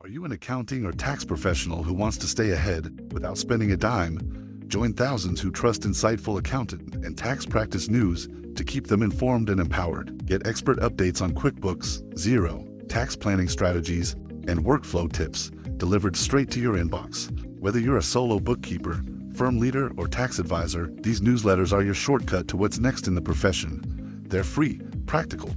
Are you an accounting or tax professional who wants to stay ahead without spending a dime? Join thousands who trust insightful accountant and tax practice news to keep them informed and empowered. Get expert updates on QuickBooks, Xero, tax planning strategies, and workflow tips delivered straight to your inbox. Whether you're a solo bookkeeper, firm leader, or tax advisor, these newsletters are your shortcut to what's next in the profession. They're free, practical,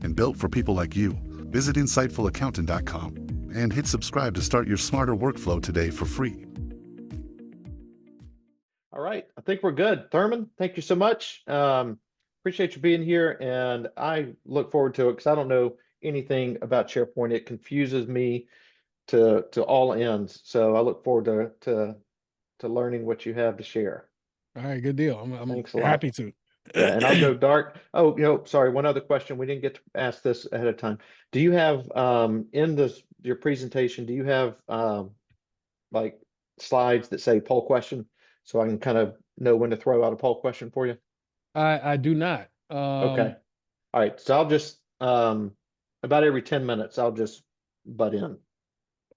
and built for people like you. Visit insightfulaccountant.com and hit subscribe to start your smarter workflow today for free. All right, I think we're good. Thurman, thank you so much. Appreciate you being here, and I look forward to it because I don't know anything about SharePoint. It confuses me to all ends. So I look forward to learning what you have to share. All right, good deal. I'm Thanks a lot. happy to. Yeah, and I'll go dark. Oh, sorry, one other question. We didn't get to ask this ahead of time. Do you have in your presentation, do you have like slides that say poll question so I can kind of know when to throw out a poll question for you? I do not. Okay. All right. So I'll just about every 10 minutes I'll just butt in.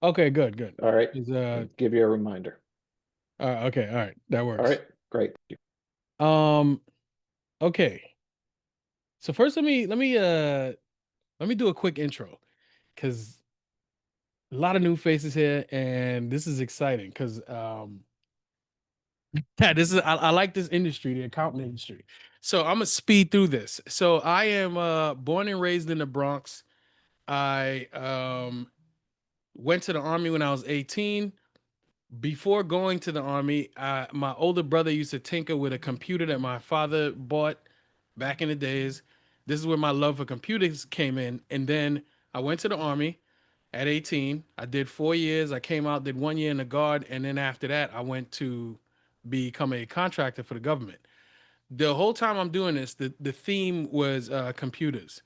Okay, good. All right. Is give you a reminder. okay, all right. That works. All right, great. Okay. So first let me do a quick intro because a lot of new faces here, and this is exciting because yeah, this is I like this industry, the accounting industry. So I'm gonna speed through this. So I am born and raised in the Bronx. I went to the Army when I was 18. Before going to the Army, my older brother used to tinker with a computer that my father bought back in the days. This is where my love for computers came in. And then I went to the Army at 18. I did 4 years. I came out, did 1 year in the Guard. And then after that, I went to become a contractor for the government. The whole time I'm doing this, the theme was computers.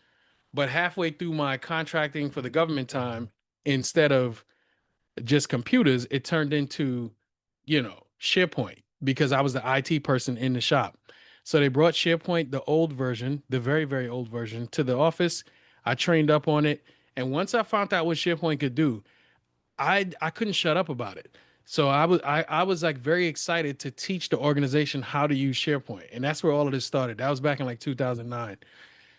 But halfway through my contracting for the government time, instead of just computers, it turned into, SharePoint because I was the IT person in the shop. So they brought SharePoint, the old version, the very, very old version, to the office. I trained up on it. And once I found out what SharePoint could do, I couldn't shut up about it. So I was like very excited to teach the organization how to use SharePoint. And that's where all of this started. That was back in like 2009.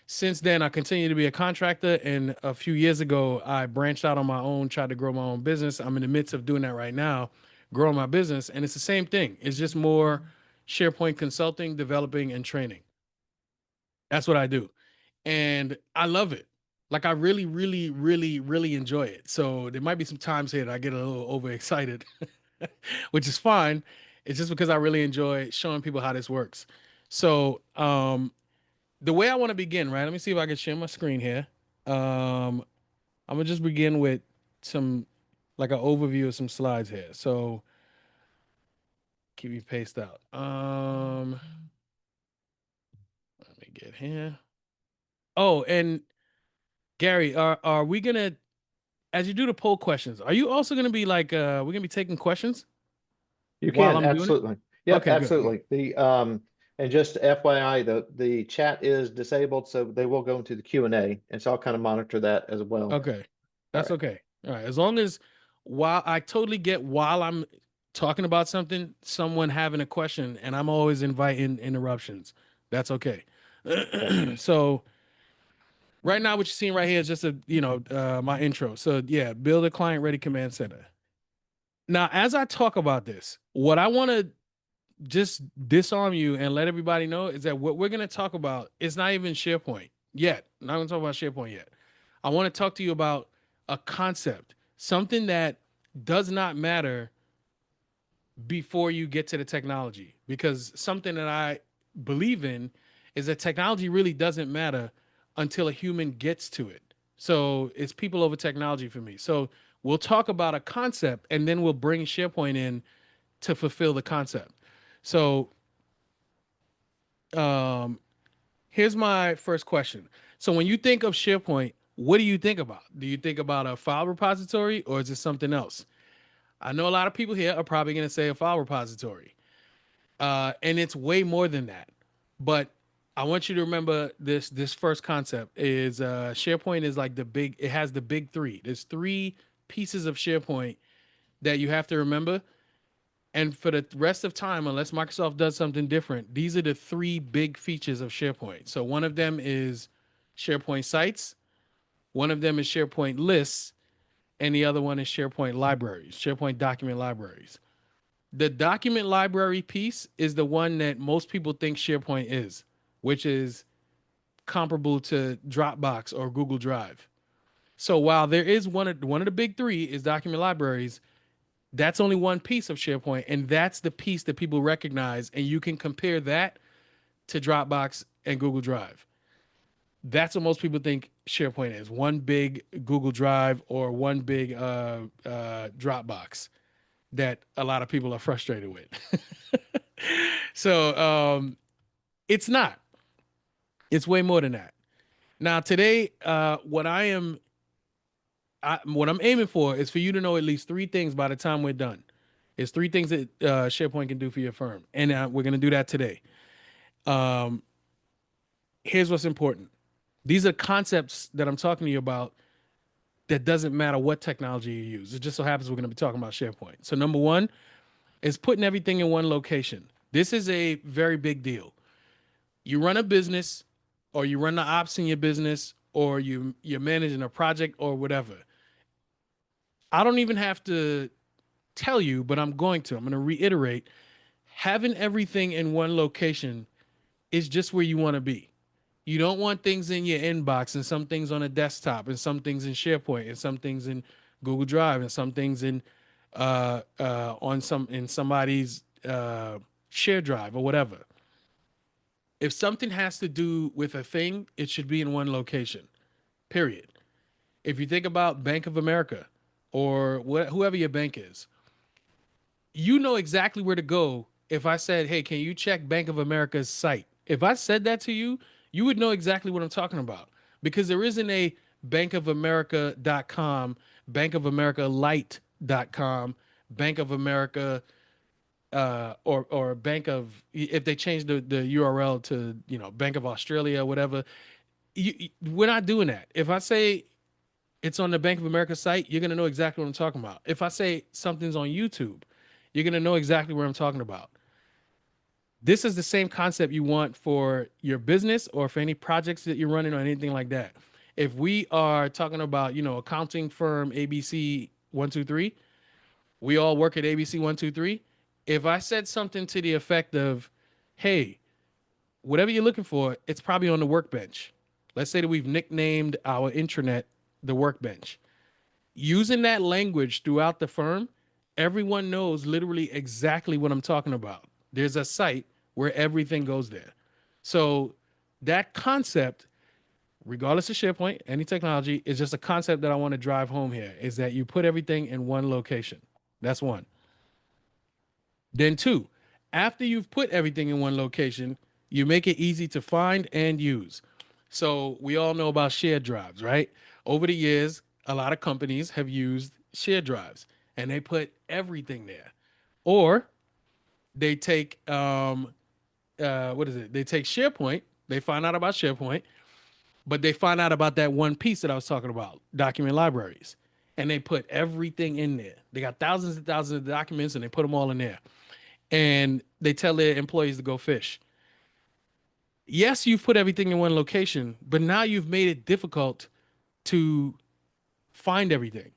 Since then, I continue to be a contractor, and a few years ago, I branched out on my own, tried to grow my own business. I'm in the midst of doing that right now, growing my business, and it's the same thing. It's just more SharePoint consulting, developing, and training. That's what I do, and I love it. Like I really, really, really, really enjoy it. So there might be some times here that I get a little overexcited, which is fine. It's just because I really enjoy showing people how this works. So, the way I want to begin, right? Let me see if I can share my screen here. I'm gonna just begin with some like an overview of some slides here. So keep me paced out. Let me get here. Oh, and Gary, are we gonna, as you do the poll questions, are you also gonna be like we're gonna be taking questions You while can, I'm doing it? absolutely. Yep, Okay, good. absolutely. And just FYI, the chat is disabled, so they will go into the Q&A, and so I'll kind of monitor that as well. Okay. That's All right. okay. All right. As long as while I totally get while I'm talking about something, someone having a question, and I'm always inviting interruptions. That's okay. So right now, what you're seeing right here is just my intro. So yeah, build a client ready command center. Now, as I talk about this, what I want to just disarm you and let everybody know is that what we're going to talk about is not even SharePoint yet. I'm not going to talk about SharePoint yet. I want to talk to you about a concept, something that does not matter before you get to the technology, because something that I believe in is that technology really doesn't matter until a human gets to it. So it's people over technology for me. So we'll talk about a concept and then we'll bring SharePoint in to fulfill the concept. So here's my first question. So when you think of SharePoint, what do you think about? Do you think about a file repository or is it something else? I know a lot of people here are probably going to say a file repository. And it's way more than that. But I want you to remember this first concept is SharePoint is like it has the big three. There's three pieces of SharePoint that you have to remember. And for the rest of time, unless Microsoft does something different, these are the three big features of SharePoint. So one of them is SharePoint Sites, one of them is SharePoint Lists, and the other one is SharePoint Libraries, SharePoint Document Libraries. The document library piece is the one that most people think SharePoint is, which is comparable to Dropbox or Google Drive. So while there is one of the big three is document libraries, that's only one piece of SharePoint, and that's the piece that people recognize, and you can compare that to Dropbox and Google Drive. That's what most people think SharePoint is, one big Google Drive or one big Dropbox that a lot of people are frustrated with. So it's not. It's way more than that. Now today, what I'm aiming for is for you to know at least three things by the time we're done. It's three things that SharePoint can do for your firm, and we're going to do that today. Here's what's important. These are concepts that I'm talking to you about that doesn't matter what technology you use. It just so happens we're going to be talking about SharePoint. So number one is putting everything in one location. This is a very big deal. You run a business, or you run the ops in your business, or you're managing a project or whatever. I don't even have to tell you, but I'm going to reiterate, having everything in one location is just where you want to be. You don't want things in your inbox and some things on a desktop and some things in SharePoint and some things in Google Drive and some things in somebody's share drive or whatever. If something has to do with a thing, it should be in one location, period. If you think about Bank of America or whoever your bank is, you know exactly where to go. If I said, hey, can you check Bank of America's site? If I said that to you, you would know exactly what I'm talking about, because there isn't a bankofamerica.com, bankofamerica.lite.com, Bank of America, or Bank of, if they change the URL to, Bank of Australia or whatever, we're not doing that. If I say it's on the Bank of America site, you're going to know exactly what I'm talking about. If I say something's on YouTube, you're going to know exactly what I'm talking about. This is the same concept you want for your business or for any projects that you're running or anything like that. If we are talking about, accounting firm ABC 123, we all work at ABC 123. If I said something to the effect of, hey, whatever you're looking for, it's probably on the workbench. Let's say that we've nicknamed our intranet the workbench. Using that language throughout the firm, everyone knows literally exactly what I'm talking about. There's a site where everything goes there. So that concept, regardless of SharePoint, any technology, is just a concept that I want to drive home here, is that you put everything in one location. That's one. Then two, after you've put everything in one location, you make it easy to find and use. So we all know about shared drives, right? Over the years, a lot of companies have used shared drives and they put everything there. Or they take they take SharePoint, they find out about SharePoint, but they find out about that one piece that I was talking about, document libraries, and they put everything in there. They got thousands and thousands of documents and they put them all in there, and they tell their employees to go fish. Yes, you've put everything in one location, but now you've made it difficult to find everything.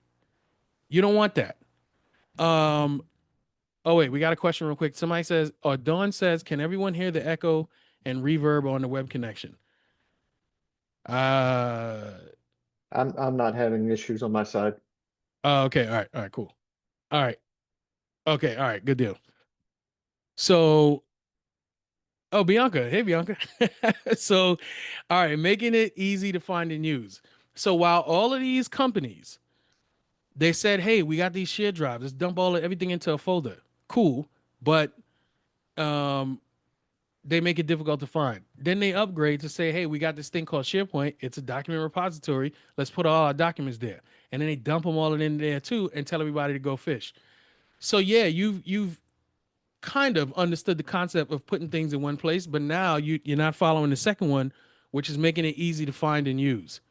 You don't want that. Oh wait, we got a question real quick. Somebody says, or Dawn says, can everyone hear the echo and reverb on the web connection? I'm not having issues on my side. Okay, all right, cool. All right. Okay, all right, good deal. So, oh, Bianca. Hey, Bianca. So, all right, making it easy to find and use. So while all of these companies, they said, hey, we got these shared drives, let's dump everything into a folder. Cool. But they make it difficult to find. Then they upgrade to say, hey, we got this thing called SharePoint. It's a document repository. Let's put all our documents there. And then they dump them all in there too and tell everybody to go fish. So yeah, you've kind of understood the concept of putting things in one place, but now you're not following the second one, which is making it easy to find and use.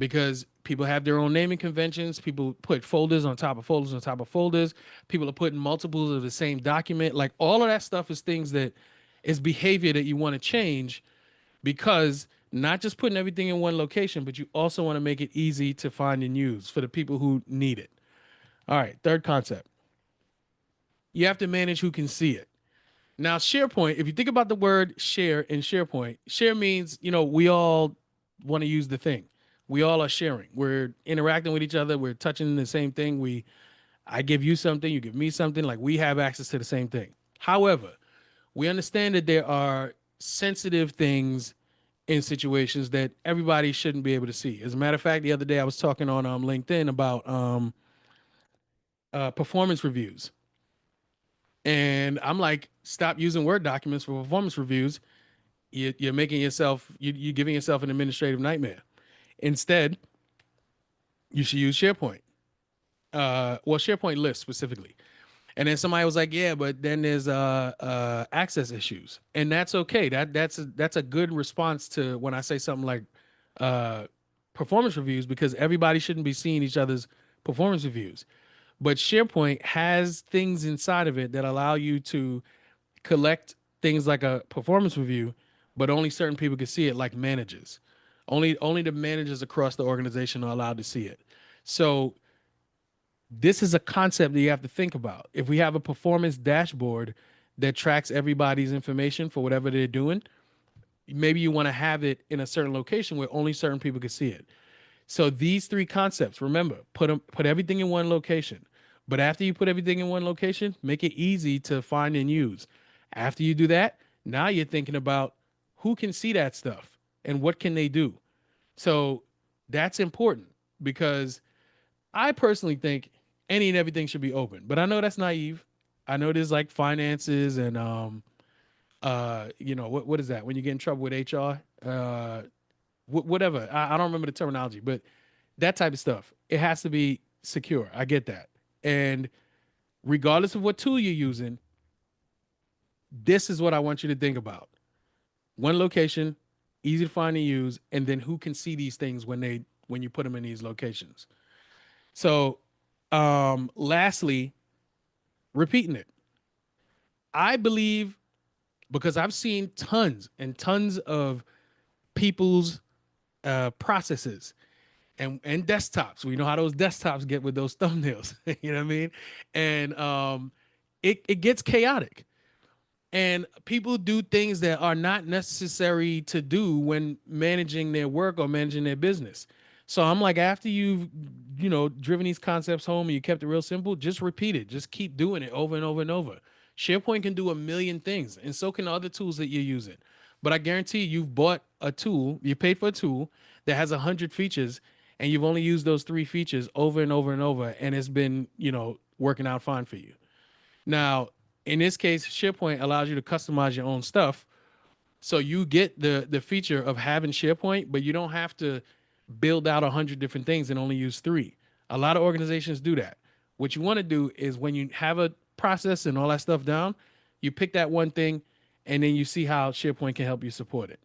because people have their own naming conventions. People put folders on top of folders on top of folders. People are putting multiples of the same document. Like all of that stuff is things that is behavior that you want to change, because not just putting everything in one location, but you also want to make it easy to find and use for the people who need it. All right, third concept. You have to manage who can see it. Now, SharePoint, if you think about the word share in SharePoint, share means, we all want to use the thing. We all are sharing. We're interacting with each other. We're touching the same thing. I give you something, you give me something, like we have access to the same thing. However, we understand that there are sensitive things in situations that everybody shouldn't be able to see. As a matter of fact, the other day I was talking on LinkedIn about performance reviews. And I'm like, stop using Word documents for performance reviews. You're making yourself, you're giving yourself an administrative nightmare. Instead, you should use SharePoint. SharePoint lists specifically. And then somebody was like, yeah, but then there's access issues. And that's okay. That's a good response to when I say something like performance reviews, because everybody shouldn't be seeing each other's performance reviews. But SharePoint has things inside of it that allow you to collect things like a performance review, but only certain people can see it, like managers. Only the managers across the organization are allowed to see it. So this is a concept that you have to think about. If we have a performance dashboard that tracks everybody's information for whatever they're doing, maybe you want to have it in a certain location where only certain people can see it. So these three concepts, remember, put everything in one location. But after you put everything in one location, make it easy to find and use. After you do that, now you're thinking about who can see that stuff and what can they do. So that's important, because I personally think any and everything should be open. But I know that's naive. I know there's like finances and what is that when you get in trouble with HR? Whatever. I don't remember the terminology, but that type of stuff. It has to be secure. I get that. And regardless of what tool you're using, this is what I want you to think about. One location, easy to find and use, and then who can see these things when you put them in these locations. So, lastly, repeating it. I believe, because I've seen tons and tons of people's processes and desktops. We know how those desktops get with those thumbnails. You know what I mean? And it gets chaotic. And people do things that are not necessary to do when managing their work or managing their business. So I'm like, after you've, driven these concepts home and you kept it real simple, just repeat it. Just keep doing it over and over and over. SharePoint can do a million things, and so can other tools that you're using. But I guarantee you've bought a tool, you paid for a tool that has 100 features, and you've only used those 3 features over and over and over, and it's been, working out fine for you. Now, in this case, SharePoint allows you to customize your own stuff. So you get the feature of having SharePoint, but you don't have to build out 100 different things and only use 3. A lot of organizations do that. What you want to do is, when you have a process and all that stuff down, you pick that one thing, and then you see how SharePoint can help you support it.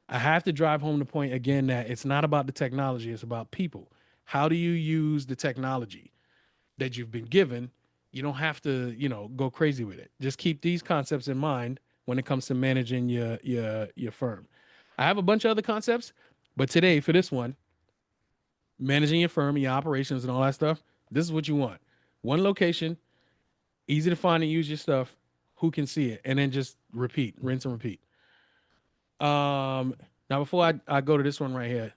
I have to drive home the point again that it's not about the technology, it's about people. How do you use the technology that you've been given? You don't have to, go crazy with it. Just keep these concepts in mind when it comes to managing your firm. I have a bunch of other concepts, but today, for this one, managing your firm and your operations and all that stuff, this is what you want. One location, easy to find and use your stuff, who can see it, and then just repeat, rinse and repeat. Now before I go to this one right here,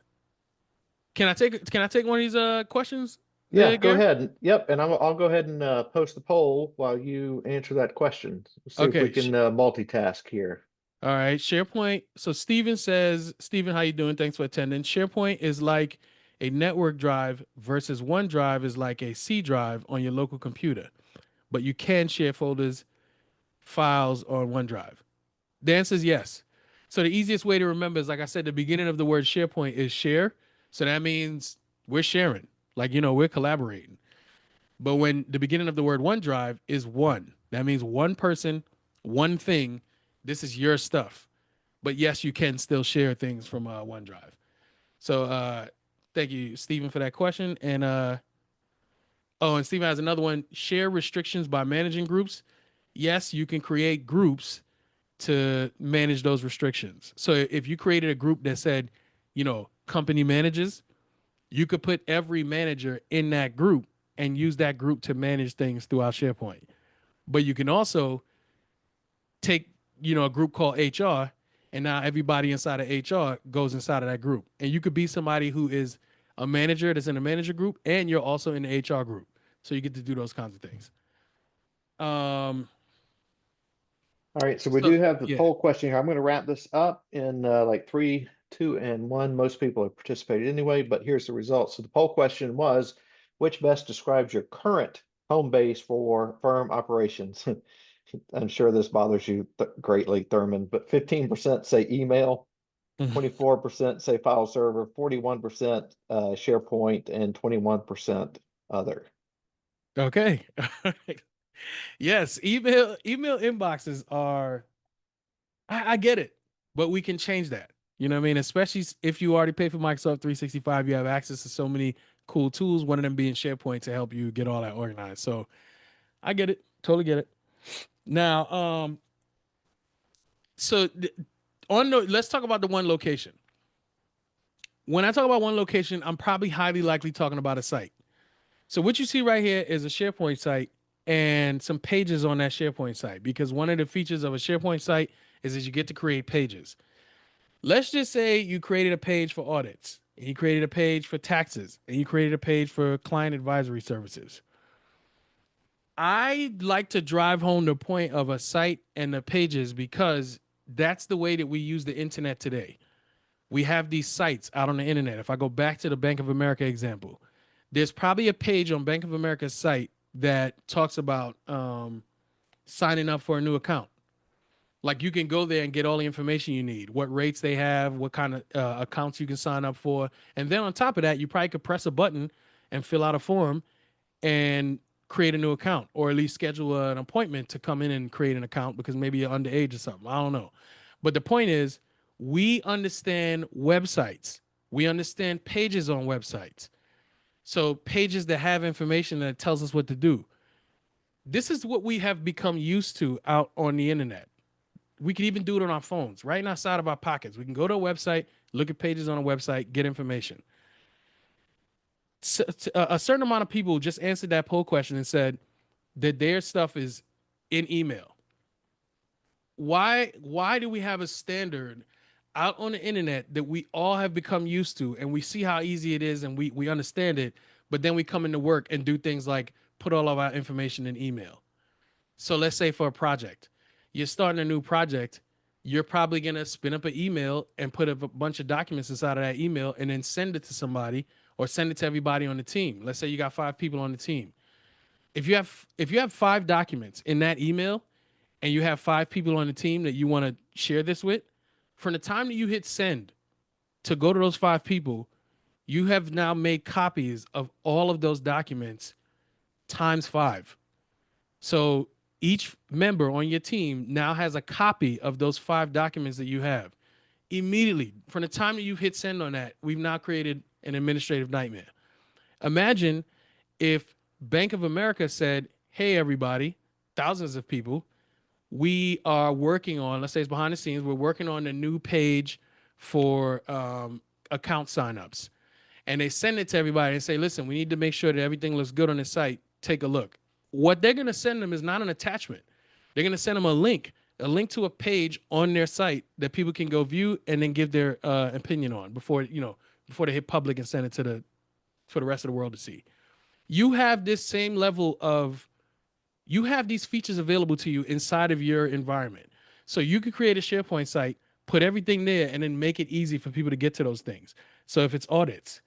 can I take one of these questions? Yeah, go ahead. Yep, and I'll go ahead and post the poll while you answer that question. Let's see if we can multitask here. All right, SharePoint. So Steven says, Steven, how you doing? Thanks for attending. SharePoint is like a network drive versus OneDrive is like a C drive on your local computer, but you can share folders, files on OneDrive. The answer is yes. So the easiest way to remember is, like I said, the beginning of the word SharePoint is share. So that means we're sharing, like, we're collaborating. But when the beginning of the word OneDrive is one, that means one person, one thing. This is your stuff. But yes, you can still share things from OneDrive. So Thank you, Stephen, for that question. And and Stephen has another one. Share restrictions by managing groups. Yes, you can create groups to manage those restrictions. So if you created a group that said, company managers, you could put every manager in that group and use that group to manage things throughout SharePoint. But you can also take, a group called HR, and now everybody inside of HR goes inside of that group. And you could be somebody who is a manager that's in a manager group, and you're also in the HR group. So you get to do those kinds of things. All right, so we So do have the yeah. poll question here. I'm going to wrap this up in like 3, 2, and 1. Most people have participated anyway, but here's the results. So the poll question was, which best describes your current home base for firm operations? I'm sure this bothers you greatly, Thurman, but 15% say email, 24% say file server, 41% SharePoint, and 21% other. Okay. Yes, email inboxes are. I get it, but we can change that. You know what I mean? Especially if you already pay for Microsoft 365, you have access to so many cool tools. One of them being SharePoint to help you get all that organized. So I get it, totally get it. Now, so let's talk about the one location. When I talk about one location, I'm probably highly likely talking about a site. So what you see right here is a SharePoint site and some pages on that SharePoint site, because one of the features of a SharePoint site is that you get to create pages. Let's just say you created a page for audits, and you created a page for taxes, and you created a page for client advisory services. I like to drive home the point of a site and the pages because that's the way that we use the internet today. We have these sites out on the internet. If I go back to the Bank of America example, there's probably a page on Bank of America's site that talks about signing up for a new account. Like you can go there and get all the information you need, what rates they have, what kind of accounts you can sign up for. And then on top of that, you probably could press a button and fill out a form and create a new account, or at least schedule an appointment to come in and create an account because maybe you're underage or something. I don't know. But the point is, we understand websites. We understand pages on websites. So pages that have information that tells us what to do. This is what we have become used to out on the internet. We can even do it on our phones, right outside of our pockets. We can go to a website, look at pages on a website, get information. So, a certain amount of people just answered that poll question and said that their stuff is in email. Why do we have a standard out on the internet that we all have become used to, and we see how easy it is and we understand it, but then we come into work and do things like put all of our information in email? So let's say for a project, you're starting a new project, you're probably going to spin up an email and put a bunch of documents inside of that email and then send it to somebody or send it to everybody on the team. Let's say you got 5 people on the team. If you have 5 documents in that email and you have 5 people on the team that you want to share this with, from the time that you hit send to go to those 5 people, you have now made copies of all of those documents times 5. So each member on your team now has a copy of those 5 documents that you have. Immediately, from the time that you've hit send on that, we've now created an administrative nightmare. Imagine if Bank of America said, hey, everybody, thousands of people, we are working on, let's say it's behind the scenes, we're working on a new page for account signups. And they send it to everybody and say, listen, we need to make sure that everything looks good on the site. Take a look. What they're going to send them is not an attachment. They're going to send them a link to a page on their site that people can go view and then give their opinion on before they hit public and send it for the rest of the world to see. You have this same level of, you have these features available to you inside of your environment. So you could create a SharePoint site, put everything there, and then make it easy for people to get to those things. So if it's audits,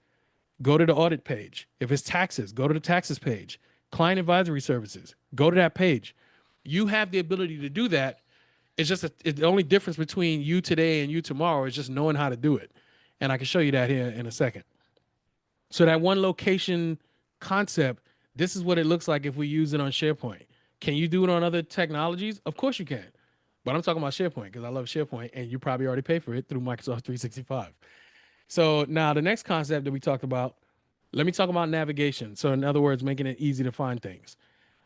go to the audit page. If it's taxes, go to the taxes page. Client advisory services, go to that page. You have the ability to do that. It's just the only difference between you today and you tomorrow is just knowing how to do it. And I can show you that here in a second. So that one location concept, this is what it looks like if we use it on SharePoint. Can you do it on other technologies? Of course you can. But I'm talking about SharePoint because I love SharePoint, and you probably already pay for it through Microsoft 365. So now the next concept that we talked about, let me talk about navigation. So in other words, making it easy to find things.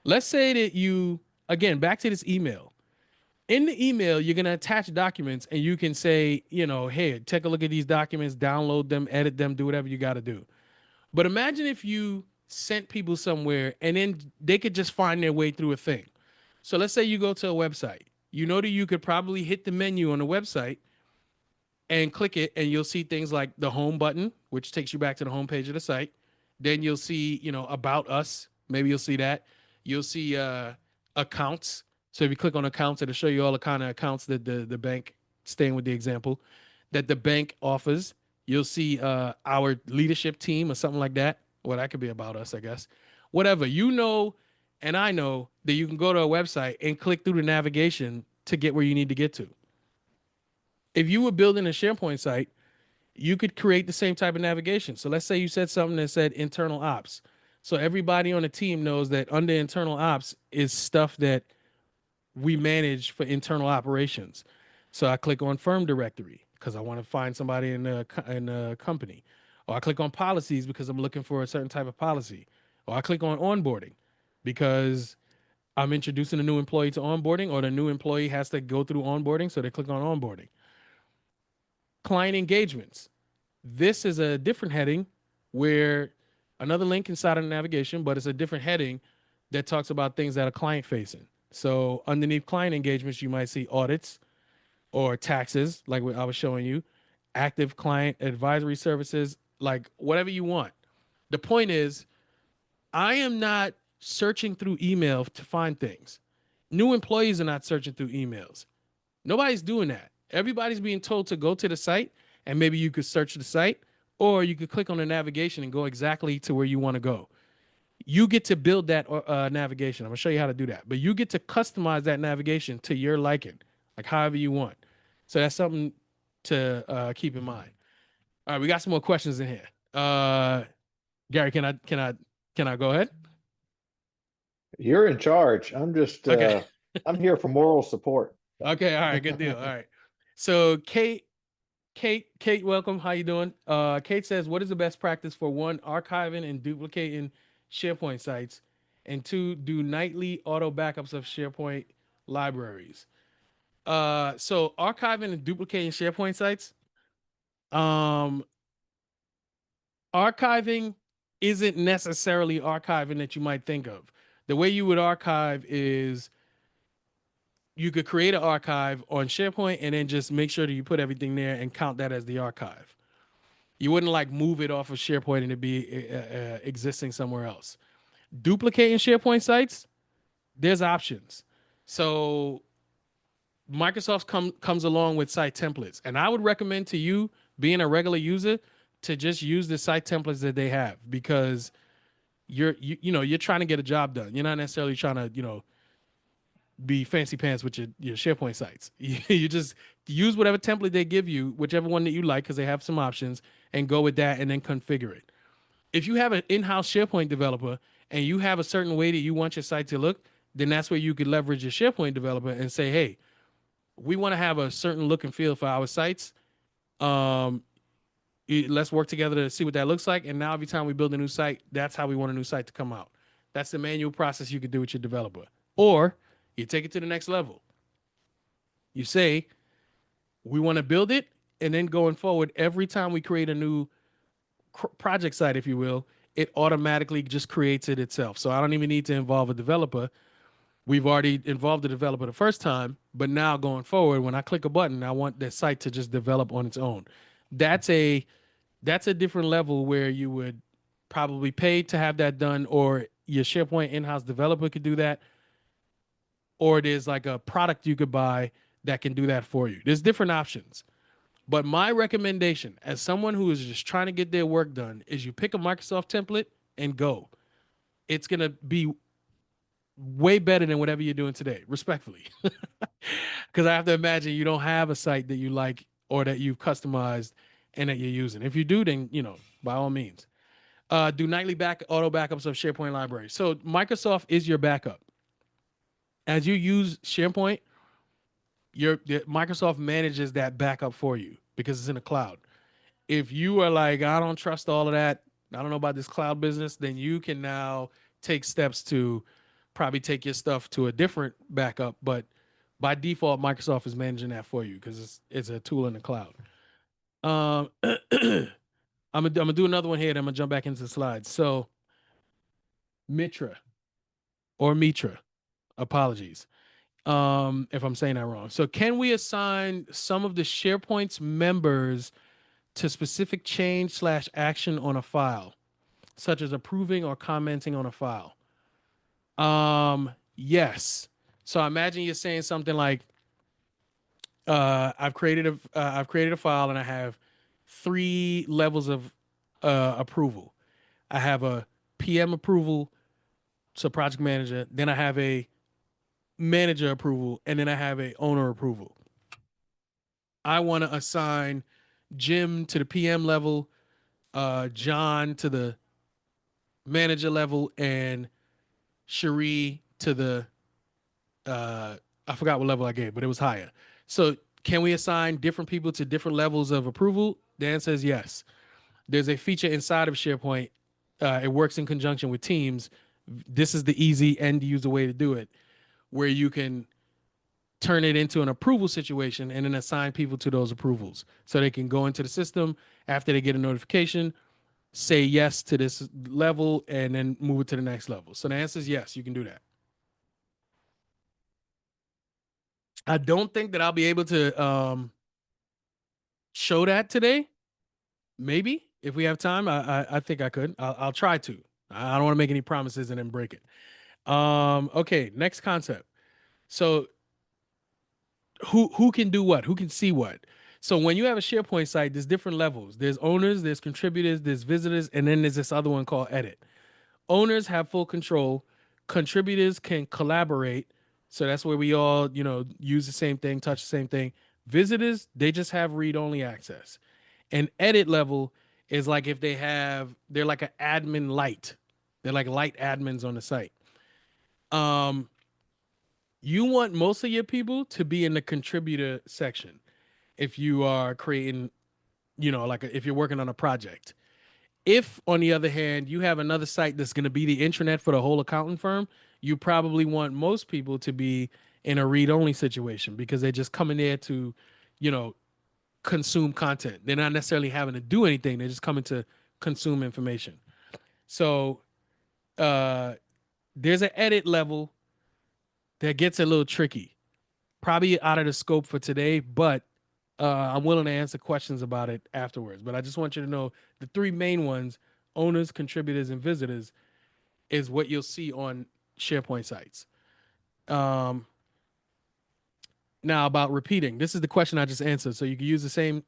Let's say that you, again, back to this email. In the email, you're going to attach documents and you can say, hey, take a look at these documents, download them, edit them, do whatever you got to do. But imagine if you sent people somewhere and then they could just find their way through a thing. So let's say you go to a website. You know that you could probably hit the menu on the website and click it, and you'll see things like the home button, which takes you back to the home page of the site. Then you'll see, about us. Maybe you'll see that. You'll see accounts. So if you click on accounts, it'll show you all the kind of accounts that the bank, staying with the example, that the bank offers. You'll see our leadership team or something like that. Well, that could be about us, I guess. Whatever. And I know that you can go to a website and click through the navigation to get where you need to get to. If you were building a SharePoint site, you could create the same type of navigation. So let's say you said something that said internal ops. So everybody on the team knows that under internal ops is stuff that we manage for internal operations. So I click on firm directory because I want to find somebody in a company. Or I click on policies because I'm looking for a certain type of policy. Or I click on onboarding because I'm introducing a new employee to onboarding, or the new employee has to go through onboarding, so they click on onboarding. Client engagements. This is a different heading where another link inside of the navigation, but it's a different heading that talks about things that are client facing. So underneath client engagements, you might see audits or taxes, like what I was showing you, active client advisory services, like whatever you want. The point is, I am not searching through email to find things. New employees are not searching through emails. Nobody's doing that. Everybody's being told to go to the site, and maybe you could search the site, or you could click on the navigation and go exactly to where you want to go. You get to build that navigation. I'm gonna show you how to do that, but you get to customize that navigation to your liking, like however you want. So that's something to keep in mind. All right, we got some more questions in here. Gary, can I go ahead? You're in charge. I'm just Okay. I'm here for moral support. Okay, all right, good deal. All right. So Kate, welcome. How you doing? Kate says, what is the best practice for one, archiving and duplicating SharePoint sites, and two, do nightly auto backups of SharePoint libraries? So archiving and duplicating SharePoint sites. Archiving isn't necessarily archiving that you might think of. The way you would archive is you could create an archive on SharePoint and then just make sure that you put everything there and count that as the archive. You wouldn't like move it off of SharePoint and it be existing somewhere else. Duplicating SharePoint sites, there's options. So Microsoft comes along with site templates, and I would recommend to you, being a regular user, to just use the site templates that they have, because you're trying to get a job done. You're not necessarily trying to be fancy pants with your SharePoint sites. You just use whatever template they give you, whichever one that you like, because they have some options, and go with that and then configure it. If you have an in-house SharePoint developer and you have a certain way that you want your site to look, then that's where you could leverage your SharePoint developer and say, hey, we want to have a certain look and feel for our sites. Let's work together to see what that looks like. And now every time we build a new site, that's how we want a new site to come out. That's the manual process you could do with your developer. Or you take it to the next level. You say, we want to build it, and then going forward, every time we create a new project site, if you will, it automatically just creates it itself. So I don't even need to involve a developer. We've already involved the developer the first time, but now going forward, when I click a button, I want the site to just develop on its own. That's a different level where you would probably pay to have that done, or your SharePoint in-house developer could do that, or there's like a product you could buy that can do that for you. There's different options. But my recommendation, as someone who is just trying to get their work done, is you pick a Microsoft template and go. It's going to be way better than whatever you're doing today, respectfully. Because I have to imagine you don't have a site that you like or that you've customized and that you're using. If you do, then, by all means. Do nightly auto backups of SharePoint library. So Microsoft is your backup. As you use SharePoint, Microsoft manages that backup for you because it's in the cloud. If you are like, I don't trust all of that, I don't know about this cloud business, then you can now take steps to probably take your stuff to a different backup. But by default, Microsoft is managing that for you because it's a tool in the cloud. I'm gonna do another one here, and I'm gonna jump back into the slides. So Mitra or Mitra, apologies if I'm saying that wrong. So can we assign some of the SharePoint's members to specific change/action on a file, such as approving or commenting on a file? Yes. So imagine you're saying something like, I've created a file and I have 3 levels of approval. I have a PM approval, so project manager, then I have a manager approval, and then I have a owner approval. I want to assign Jim to the PM level, John to the manager level, and Cherie to the I forgot what level I gave, but it was higher. So can we assign different people to different levels of approval? The answer is yes. There's a feature inside of SharePoint. It works in conjunction with Teams. This is the easy end user way to do it, where you can turn it into an approval situation and then assign people to those approvals. So they can go into the system after they get a notification, say yes to this level, and then move it to the next level. So the answer is yes, you can do that. I don't think that I'll be able to show that today. Maybe if we have time, I think I could. I'll try to. I don't want to make any promises and then break it. Okay, next concept. So who can do what? Who can see what? So when you have a SharePoint site, there's different levels. There's owners, there's contributors, there's visitors, and then there's this other one called edit. Owners have full control. Contributors can collaborate. So that's where we all, use the same thing, touch the same thing. Visitors, they just have read-only access. And edit level is like if they're like an admin light. They're like light admins on the site. You want most of your people to be in the contributor section if you are creating, if you're working on a project. If, on the other hand, you have another site that's going to be the intranet for the whole accounting firm, you probably want most people to be in a read-only situation because they're just coming there to, consume content. They're not necessarily having to do anything. They're just coming to consume information. So there's an edit level that gets a little tricky. Probably out of the scope for today, but I'm willing to answer questions about it afterwards. But I just want you to know the 3 main ones, owners, contributors, and visitors, is what you'll see on SharePoint sites. Now about repeating. This is the question I just answered. So you can use the same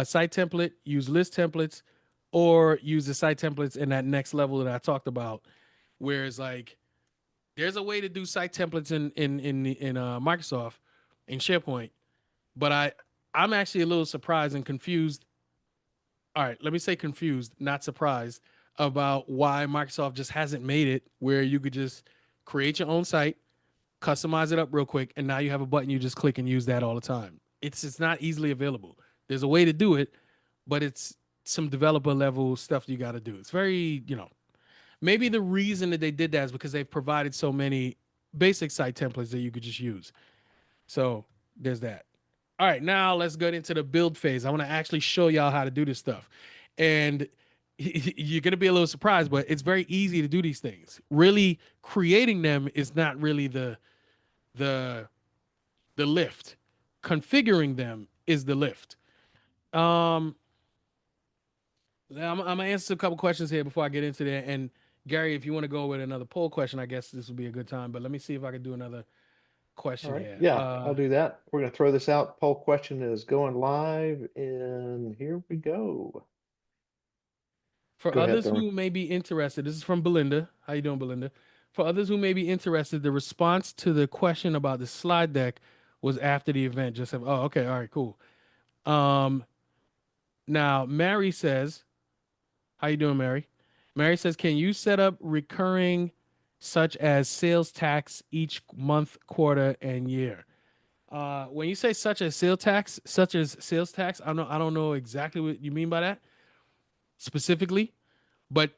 site template, use list templates, or use the site templates in that next level that I talked about, where it's like there's a way to do site templates in Microsoft, in SharePoint, but I'm actually a little surprised and confused. All right, let me say confused, not surprised, about why Microsoft just hasn't made it where you could just create your own site, customize it up real quick, and now you have a button you just click and use that all the time. It's not easily available. There's a way to do it, but it's some developer level stuff you got to do. It's very, maybe the reason that they did that is because they've provided so many basic site templates that you could just use. So there's that. All right, now let's get into the build phase. I want to actually show y'all how to do this stuff. And you're going to be a little surprised, but it's very easy to do these things. Really creating them is not really the lift. Configuring them is the lift. I'm gonna answer a couple questions here before I get into that. And Gary, if you want to go with another poll question, I guess this would be a good time. But let me see if I can do another question All right. here. Yeah, I'll do that. We're going to throw this out. Poll question is going live, and here we go. For Go ahead, others Thurman. who may be interested, this is from Belinda. How you doing, Belinda? For others who may be interested, the response to the question about the slide deck was after the event. Just have, oh, okay, all right, cool. Now Mary says, how you doing, Mary? Mary says, can you set up recurring such as sales tax each month, quarter, and year? When you say such as sales tax, I don't know exactly what you mean by that specifically, but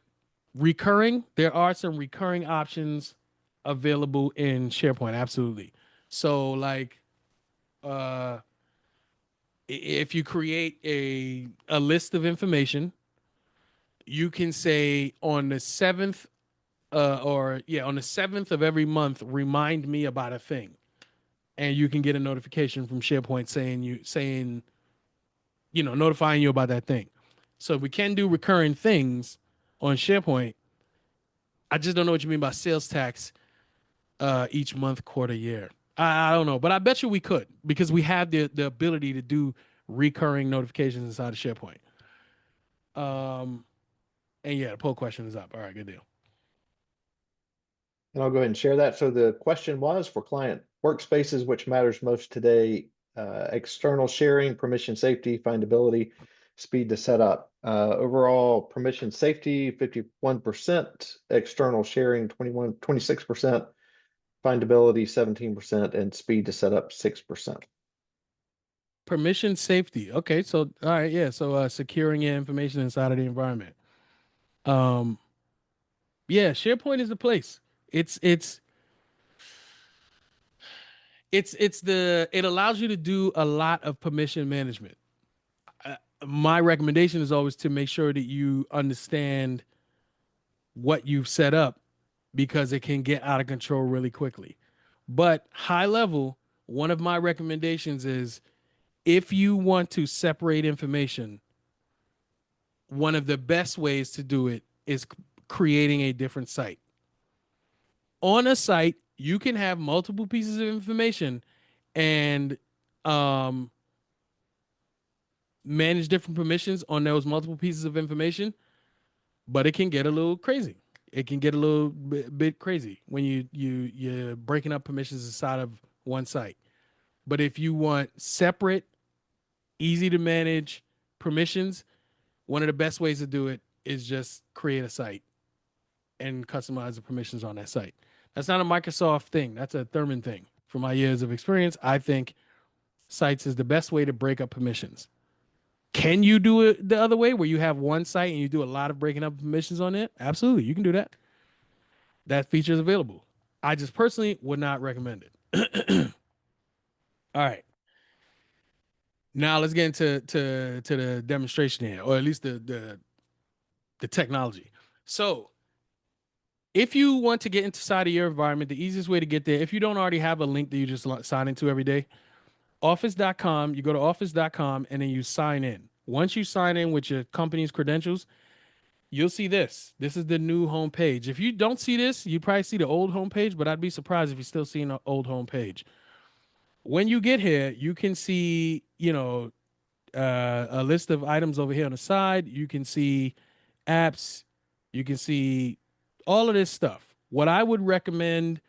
recurring, there are some recurring options available in SharePoint. Absolutely. So like, uh, if you create a list of information, you can say on the seventh, on the seventh of every month, remind me about a thing, and you can get a notification from SharePoint notifying you about that thing. So we can do recurring things on SharePoint. I just don't know what you mean by sales tax each month, quarter, year. I don't know, but I bet you we could, because we have the ability to do recurring notifications inside of SharePoint. And yeah, the poll question is up. All right, good deal. And I'll go ahead and share that. So the question was for client workspaces, which matters most today, external sharing, permission safety, findability, speed to set up. Overall permission safety, 51%, external sharing, 26%, findability, 17%, and speed to set up, 6%. Permission safety. Okay, so all right, yeah. So securing your information inside of the environment. Yeah, SharePoint is the place. It's it allows you to do a lot of permission management. My recommendation is always to make sure that you understand what you've set up, because it can get out of control really quickly. But high level, one of my recommendations is, if you want to separate information, one of the best ways to do it is creating a different site. On a site, you can have multiple pieces of information and manage different permissions on those multiple pieces of information, but it can get a little crazy. It can get a little bit crazy when you're breaking up permissions inside of one site. But if you want separate, easy to manage permissions, one of the best ways to do it is just create a site and customize the permissions on that site. That's not a Microsoft thing. That's a Therman thing. From my years of experience, I think sites is the best way to break up permissions. Can you do it the other way, where you have one site and you do a lot of breaking up permissions on it? Absolutely, you can do that. That feature is available. I just personally would not recommend it. All right. Now let's get into the demonstration here, or at least the technology. So if you want to get inside of your environment, the easiest way to get there, if you don't already have a link that you just sign into every day, office.com, you go to office.com and then you sign in. Once you sign in with your company's credentials, you'll see this. This is the new homepage. If you don't see this, you probably see the old homepage, but I'd be surprised if you're still seeing the old homepage. When you get here, you can see, a list of items over here on the side. You can see apps. You can see all of this stuff. What I would recommend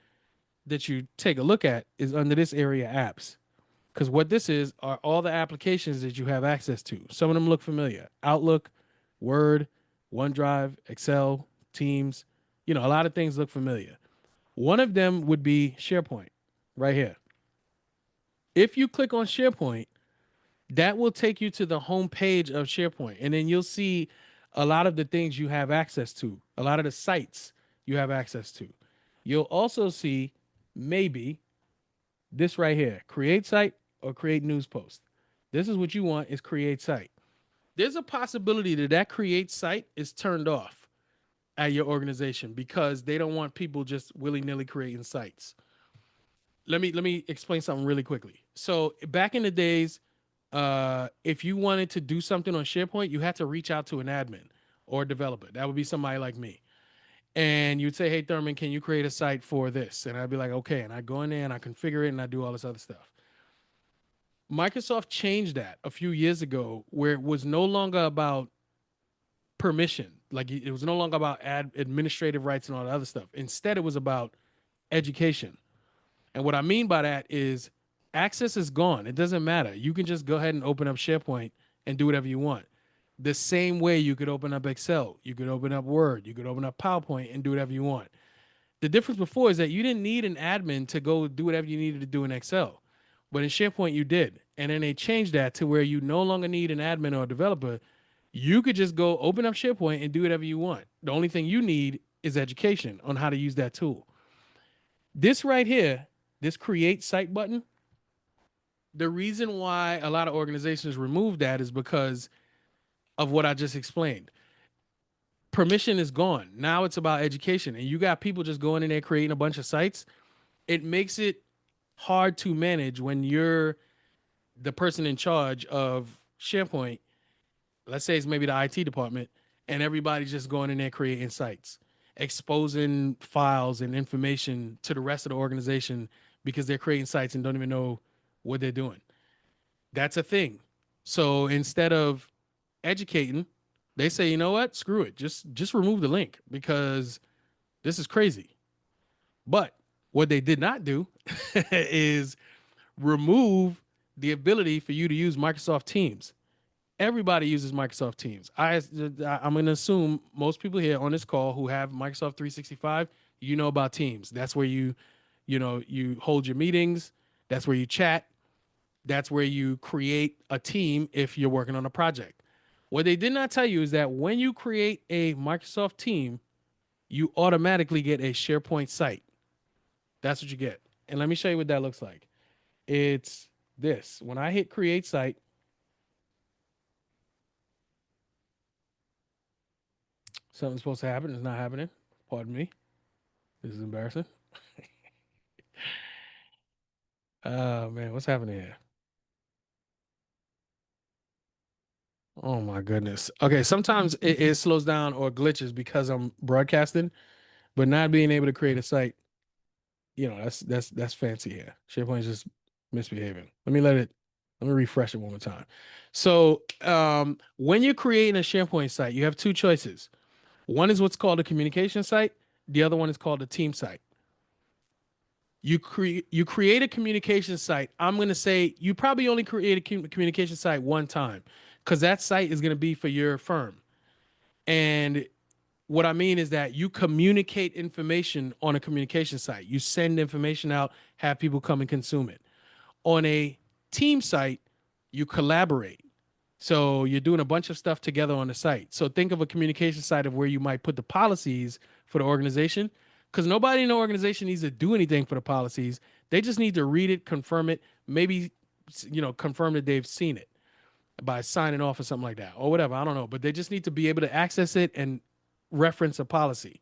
that you take a look at is under this area, apps. Because what this is are all the applications that you have access to. Some of them look familiar. Outlook, Word, OneDrive, Excel, Teams. A lot of things look familiar. One of them would be SharePoint right here. If you click on SharePoint, that will take you to the home page of SharePoint. And then you'll see a lot of the things you have access to, a lot of the sites you have access to. You'll also see maybe this right here, create site or create news post. This is what you want, is create site. There's a possibility that create site is turned off at your organization because they don't want people just willy-nilly creating sites. Let me explain something really quickly. So back in the days, if you wanted to do something on SharePoint, you had to reach out to an admin or a developer. That would be somebody like me. And you'd say, hey, Therman, can you create a site for this? And I'd be like, okay. And I go in there and I configure it and I do all this other stuff. Microsoft changed that a few years ago, where it was no longer about permission. Like, it was no longer about administrative rights and all the other stuff. Instead, it was about education. And what I mean by that is access is gone. It doesn't matter. You can just go ahead and open up SharePoint and do whatever you want. The same way you could open up Excel, you could open up Word, you could open up PowerPoint and do whatever you want. The difference before is that you didn't need an admin to go do whatever you needed to do in Excel. But in SharePoint, you did. And then they changed that to where you no longer need an admin or a developer. You could just go open up SharePoint and do whatever you want. The only thing you need is education on how to use that tool. This right here, this create site button, the reason why a lot of organizations remove that is because of what I just explained. Permission is gone. Now it's about education. And you got people just going in there creating a bunch of sites. It makes it hard to manage when you're the person in charge of SharePoint. Let's say it's maybe the IT department, and everybody's just going in there creating sites, exposing files and information to the rest of the organization because they're creating sites and don't even know what they're doing. That's a thing. So instead of educating, they say, you know what? Screw it. Just remove the link because this is crazy. But what they did not do is remove the ability for you to use Microsoft Teams. Everybody uses Microsoft Teams. I'm going to assume most people here on this call who have Microsoft 365, you know about Teams. That's where you hold your meetings. That's where you chat. That's where you create a team if you're working on a project. What they did not tell you is that when you create a Microsoft team, you automatically get a SharePoint site. That's what you get. And let me show you what that looks like. It's this. When I hit create site, something's supposed to happen. It's not happening. Pardon me. This is embarrassing. Oh, man. What's happening here? Oh, my goodness. Okay. Sometimes it slows down or glitches because I'm broadcasting, but not being able to create a site, that's fancy here. SharePoint is just misbehaving. Let me refresh it one more time. So when you're creating a SharePoint site, you have two choices. One is what's called a communication site. The other one is called a team site. You create a communication site. I'm going to say you probably only create a communication site one time because that site is going to be for your firm. And what I mean is that you communicate information on a communication site. You send information out, have people come and consume it. On a team site, you collaborate. So you're doing a bunch of stuff together on the site. So think of a communication site of where you might put the policies for the organization, because nobody in the organization needs to do anything for the policies. They just need to read it, confirm it, maybe confirm that they've seen it by signing off or something like that or whatever. I don't know, but they just need to be able to access it and reference a policy.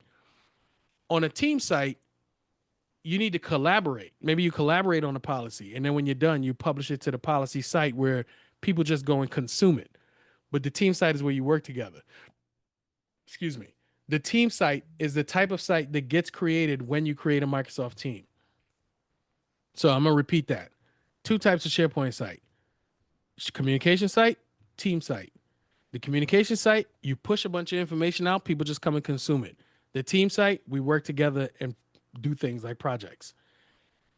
On a team site, you need to collaborate. Maybe you collaborate on a policy, and then when you're done, you publish it to the policy site where people just go and consume it. But the team site is where you work together. Excuse me. The team site is the type of site that gets created when you create a Microsoft team. So I'm going to repeat that. Two types of SharePoint site. Communication site, team site. The communication site, you push a bunch of information out, people just come and consume it. The team site, we work together and do things like projects.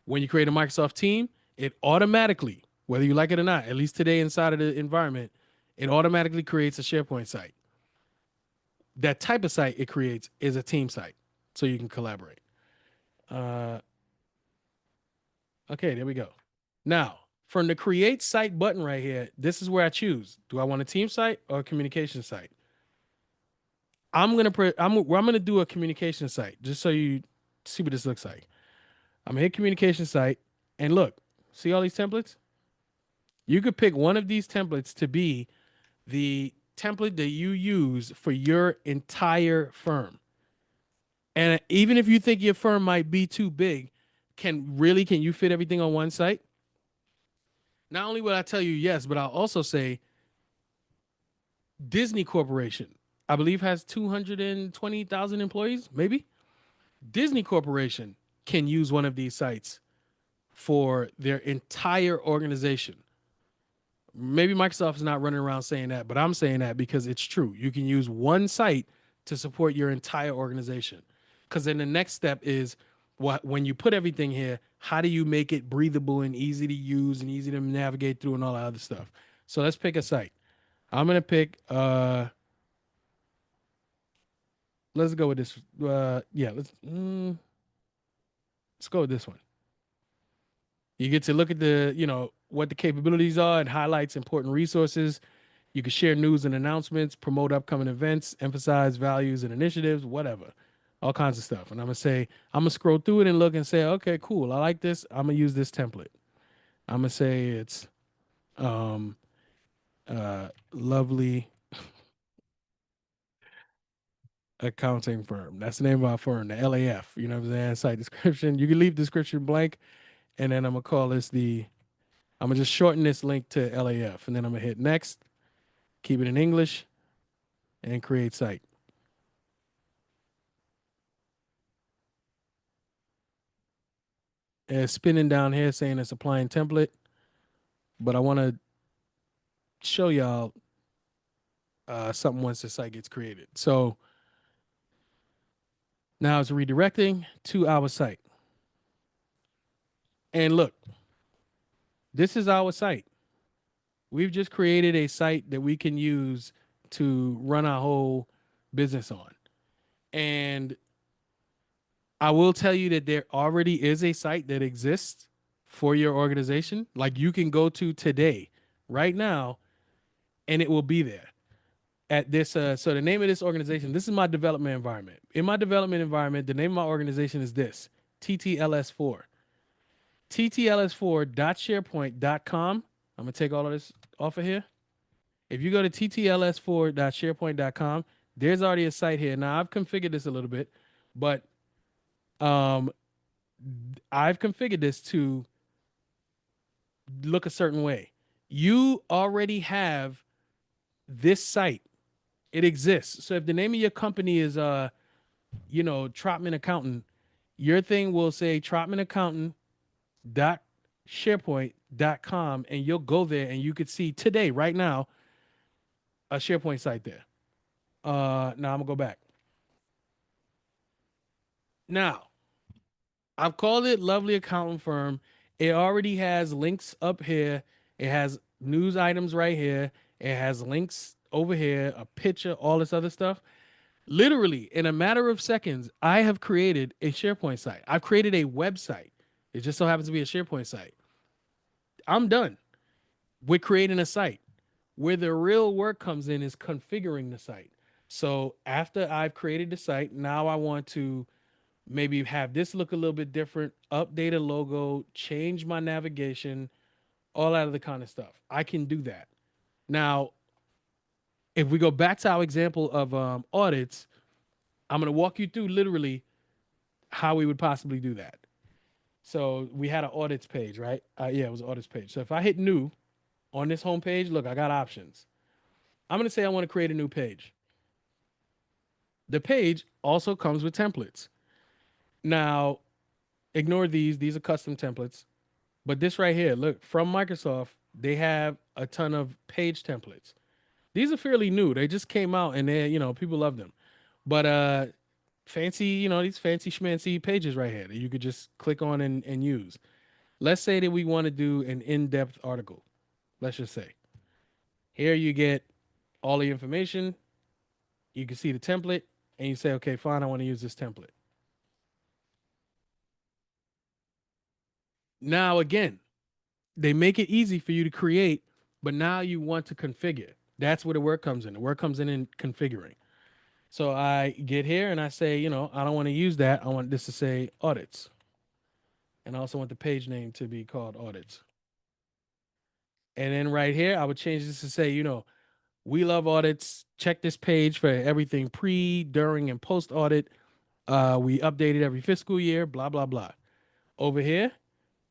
When you create a Microsoft team, it automatically, whether you like it or not, at least today inside of the environment, it automatically creates a SharePoint site. That type of site it creates is a team site, so you can collaborate. Okay, there we go. Now, from the create site button right here, this is where I choose. Do I want a team site or a communication site? I'm gonna do a communication site just so you see what this looks like. I'm gonna hit communication site, and look, see all these templates? You could pick one of these templates to be the template that you use for your entire firm. And even if you think your firm might be too big, can you fit everything on one site? Not only will I tell you yes, but I'll also say Disney Corporation, I believe, has 220,000 employees, maybe. Disney Corporation can use one of these sites for their entire organization. Maybe Microsoft is not running around saying that, but I'm saying that because it's true. You can use one site to support your entire organization. Because then the next step is when you put everything here, how do you make it breathable and easy to use and easy to navigate through and all that other stuff? So let's pick a site. I'm gonna pick let's go with this. Let's go with this one. You get to look at the, what the capabilities are. It highlights important resources. You can share news and announcements, promote upcoming events, emphasize values and initiatives, whatever. All kinds of stuff. And I'm gonna scroll through it and look and say, okay, cool. I like this. I'm gonna use this template. I'm gonna say it's um lovely accounting firm. That's the name of our firm, the LAF. You know what I'm saying? Site description. You can leave description blank, and then I'm gonna call this I'm gonna just shorten this link to LAF, and then I'm gonna hit next, keep it in English, and create site. And it's spinning down here saying it's applying template, but I want to show y'all something once the site gets created. So now it's redirecting to our site. And look, this is our site. We've just created a site that we can use to run our whole business on. And I will tell you that there already is a site that exists for your organization. Like you can go to today, right now, and it will be there at this. So the name of this organization, this is my development environment. In my development environment, the name of my organization is this, TTLS4. TTLS4.sharepoint.com. I'm going to take all of this off of here. If you go to TTLS4.sharepoint.com, there's already a site here. Now I've configured this a little bit, but I've configured this to look a certain way. You already have this site. It exists. So if the name of your company is Trotman Accountant, your thing will say trotmanaccountant.sharepoint.com, and you'll go there and you could see today, right now, a SharePoint site there. Now I'm gonna go back. Now, I've called it Lovely Accountant Firm. It already has links up here. It has news items right here. It has links over here, a picture, all this other stuff. Literally, in a matter of seconds, I have created a SharePoint site. I've created a website. It just so happens to be a SharePoint site. I'm done with creating a site. Where the real work comes in is configuring the site. So after I've created the site, now I want to maybe have this look a little bit different, update a logo, change my navigation, all that other kind of stuff. I can do that. Now, if we go back to our example of audits, I'm going to walk you through literally how we would possibly do that. So we had an audits page, right? Yeah, it was an audits page. So if I hit new on this home page, look, I got options. I'm going to say I want to create a new page. The page also comes with templates. Now, ignore these. These are custom templates. But this right here, look, from Microsoft, they have a ton of page templates. These are fairly new. They just came out and people love them. But fancy, these fancy schmancy pages right here that you could just click on and use. Let's say that we want to do an in-depth article. Let's just say. Here you get all the information. You can see the template and you say, okay, fine, I want to use this template. Now, again, they make it easy for you to create, but now you want to configure. That's where the work comes in. The work comes in configuring. So I get here and I say, I don't want to use that. I want this to say audits. And I also want the page name to be called audits. And then right here, I would change this to say, we love audits. Check this page for everything pre, during, and post audit. We update it every fiscal year, blah, blah, blah. Over here,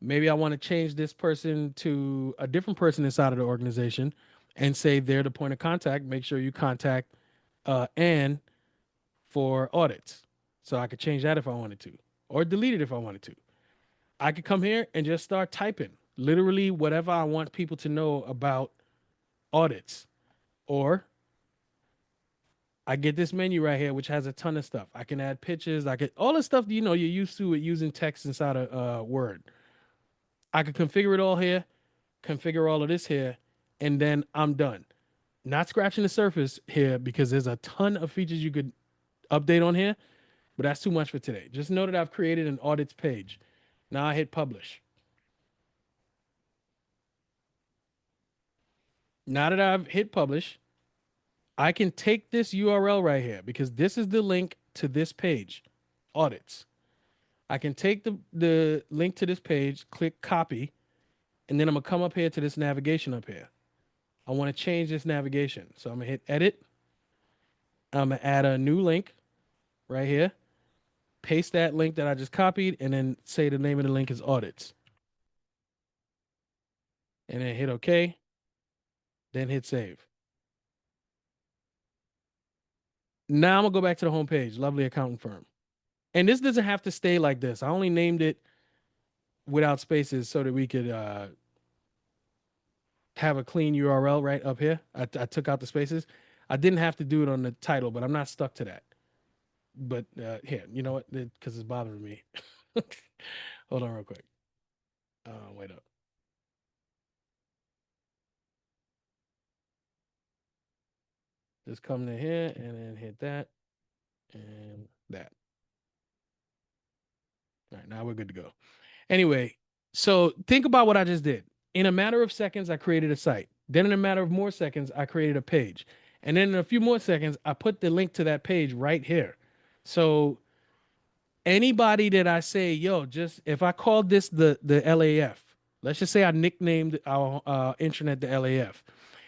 maybe I want to change this person to a different person inside of the organization and say they're the point of contact. Make sure you contact Ann for audits. So I could change that if I wanted to, or delete it if I wanted to. I could come here and just start typing literally whatever I want people to know about audits. Or I get this menu right here, which has a ton of stuff. I can add pictures. I could all the stuff you're used to with using text inside of Word. I could configure it all here, configure all of this here, and then I'm done. Not scratching the surface here because there's a ton of features you could update on here, but that's too much for today. Just know that I've created an audits page. Now I hit publish. Now that I've hit publish, I can take this URL right here because this is the link to this page, audits. I can take the link to this page, click copy, and then I'm gonna come up here to this navigation up here. I want to change this navigation. So I'm gonna hit edit. I'm gonna add a new link right here. Paste that link that I just copied, and then say the name of the link is audits. And then hit OK. Then hit save. Now I'm gonna go back to the home page, lovely accounting firm. And this doesn't have to stay like this. I only named it without spaces so that we could have a clean URL right up here. I took out the spaces. I didn't have to do it on the title, but I'm not stuck to that. But here, you know what? Because it's bothering me. Hold on real quick. Wait up. Just come to here and then hit that and that. All right, now we're good to go. Anyway, so think about what I just did. In a matter of seconds, I created a site. Then in a matter of more seconds, I created a page. And then in a few more seconds, I put the link to that page right here. So anybody that I say, yo, just if I called this the LAF, let's just say I nicknamed our intranet the LAF.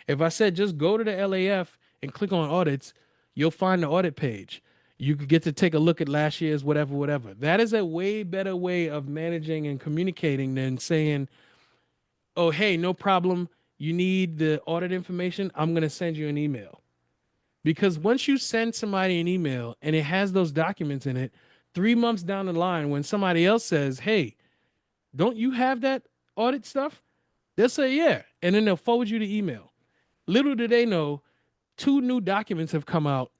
If I said just go to the LAF and click on audits, you'll find the audit page. You could get to take a look at last year's whatever. That is a way better way of managing and communicating than saying, oh, hey, no problem. You need the audit information. I'm going to send you an email. Because once you send somebody an email and it has those documents in it, 3 months down the line, when somebody else says, hey, don't you have that audit stuff? They'll say, yeah. And then they'll forward you the email. Little do they know, 2 new documents have come out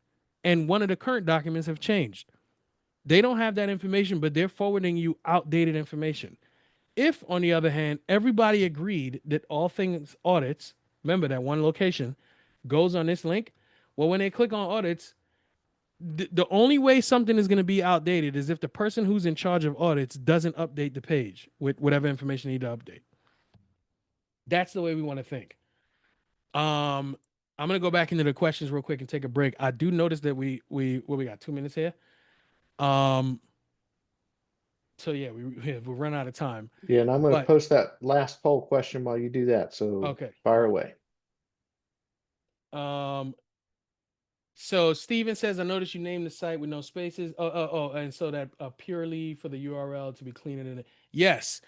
and one of the current documents have changed. They don't have that information, but they're forwarding you outdated information. If, on the other hand, everybody agreed that all things audits, remember that one location, goes on this link, well, when they click on audits, the only way something is going to be outdated is if the person who's in charge of audits doesn't update the page with whatever information they need to update. That's the way we want to think. I'm gonna go back into the questions real quick and take a break. I do notice that we got 2 minutes here. So yeah, we run out of time. Yeah, and I'm going to But post that last poll question while you do that. So okay, fire away. So Steven says, I noticed you named the site with no spaces. And so that purely for the URL to be cleaner than it. Yes.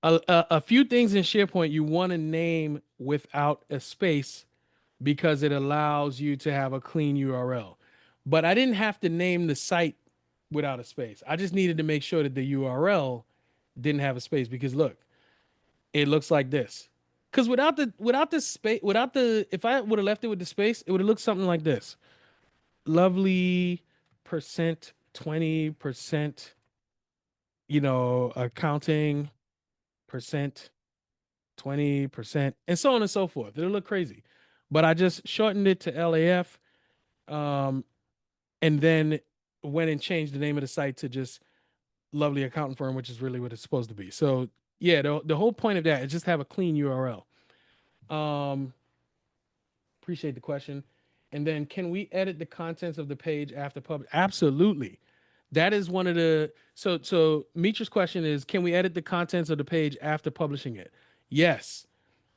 A few things in SharePoint you want to name without a space because it allows you to have a clean URL. But I didn't have to name the site without a space. I just needed to make sure that the URL didn't have a space because look, it looks like this. Because without the space, if I would have left it with the space, it would have looked something like this. Lovely percent, 20%, accounting percent, 20%, and so on and so forth. It'll look crazy. But I just shortened it to LAF, and then went and changed the name of the site to just Lovely Accounting Firm, which is really what it's supposed to be. So yeah, the whole point of that is just have a clean URL. Appreciate the question. And then can we edit the contents of the page after publish? Absolutely. That is one of the so Mitra's question is, can we edit the contents of the page after publishing it? Yes.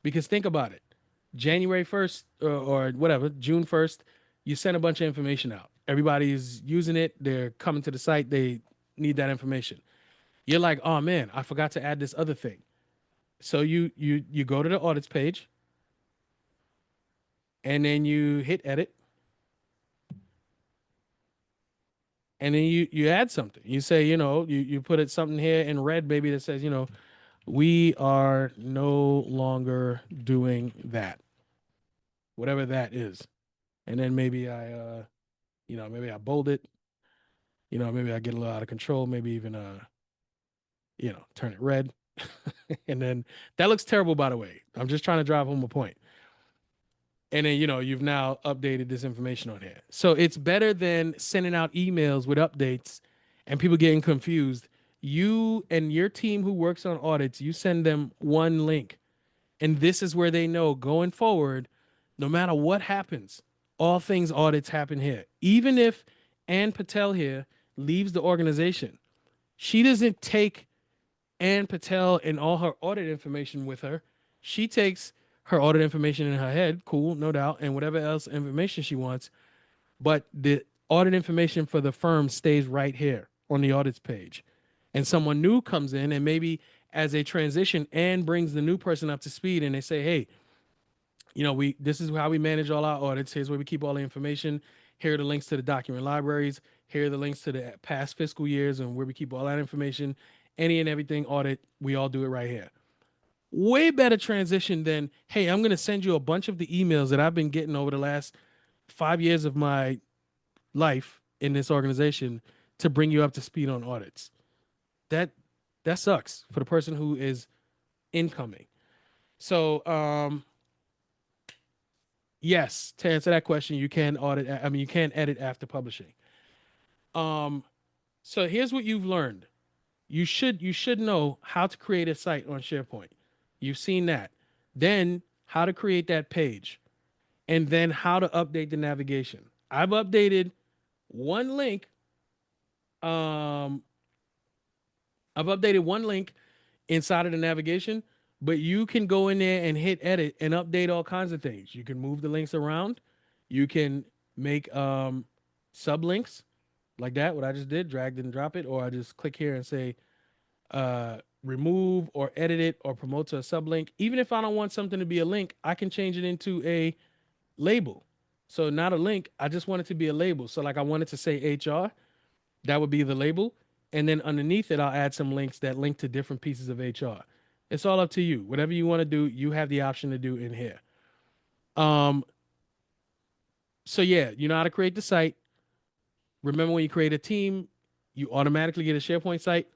Because think about it. January 1st or whatever, June 1st, you send a bunch of information out. Everybody's using it. They're coming to the site. They need that information. You're like, oh man, I forgot to add this other thing. So you go to the audits page and then you hit edit. And then you add something. You say, you put it something here in red, maybe that says, we are no longer doing that. Whatever that is. And then maybe I maybe I bold it. Maybe I get a little out of control, maybe even turn it red. And then that looks terrible, by the way. I'm just trying to drive home a point. And then, you've now updated this information on here. So it's better than sending out emails with updates and people getting confused. You and your team who works on audits, you send them one link. And this is where they know going forward, No matter what happens, all things audits happen here. Even if Ann Patel here leaves the organization, she doesn't take Ann Patel and all her audit information with her. She takes her audit information in her head, cool, no doubt, and whatever else information she wants. But the audit information for the firm stays right here on the audits page. And someone new comes in, and maybe as a transition, Ann brings the new person up to speed, and they say, hey, this is how we manage all our audits. Here's where we keep all the information. Here are the links to the document libraries. Here are the links to the past fiscal years and where we keep all that information. Any and everything audit, we all do it right here. Way better transition than, hey, I'm going to send you a bunch of the emails that I've been getting over the last 5 years of my life in this organization to bring you up to speed on audits. That sucks for the person who is incoming. So, yes, to answer that question, you can you can edit after publishing. So here's what you've learned. You should know how to create a site on SharePoint. You've seen that. Then how to create that page. And then how to update the navigation. I've updated one link. I've updated one link inside of the navigation, but you can go in there and hit edit and update all kinds of things. You can move the links around. You can make sublinks like that, what I just did, drag and drop it, or I just click here and say remove or edit it or promote to a sublink. Even if I don't want something to be a link, I can change it into a label. So not a link, I just want it to be a label. So like I want it to say HR, that would be the label. And then underneath it, I'll add some links that link to different pieces of HR. It's all up to you. Whatever you want to do, you have the option to do in here. So yeah, you know how to create the site. Remember, when you create a team, you automatically get a SharePoint site.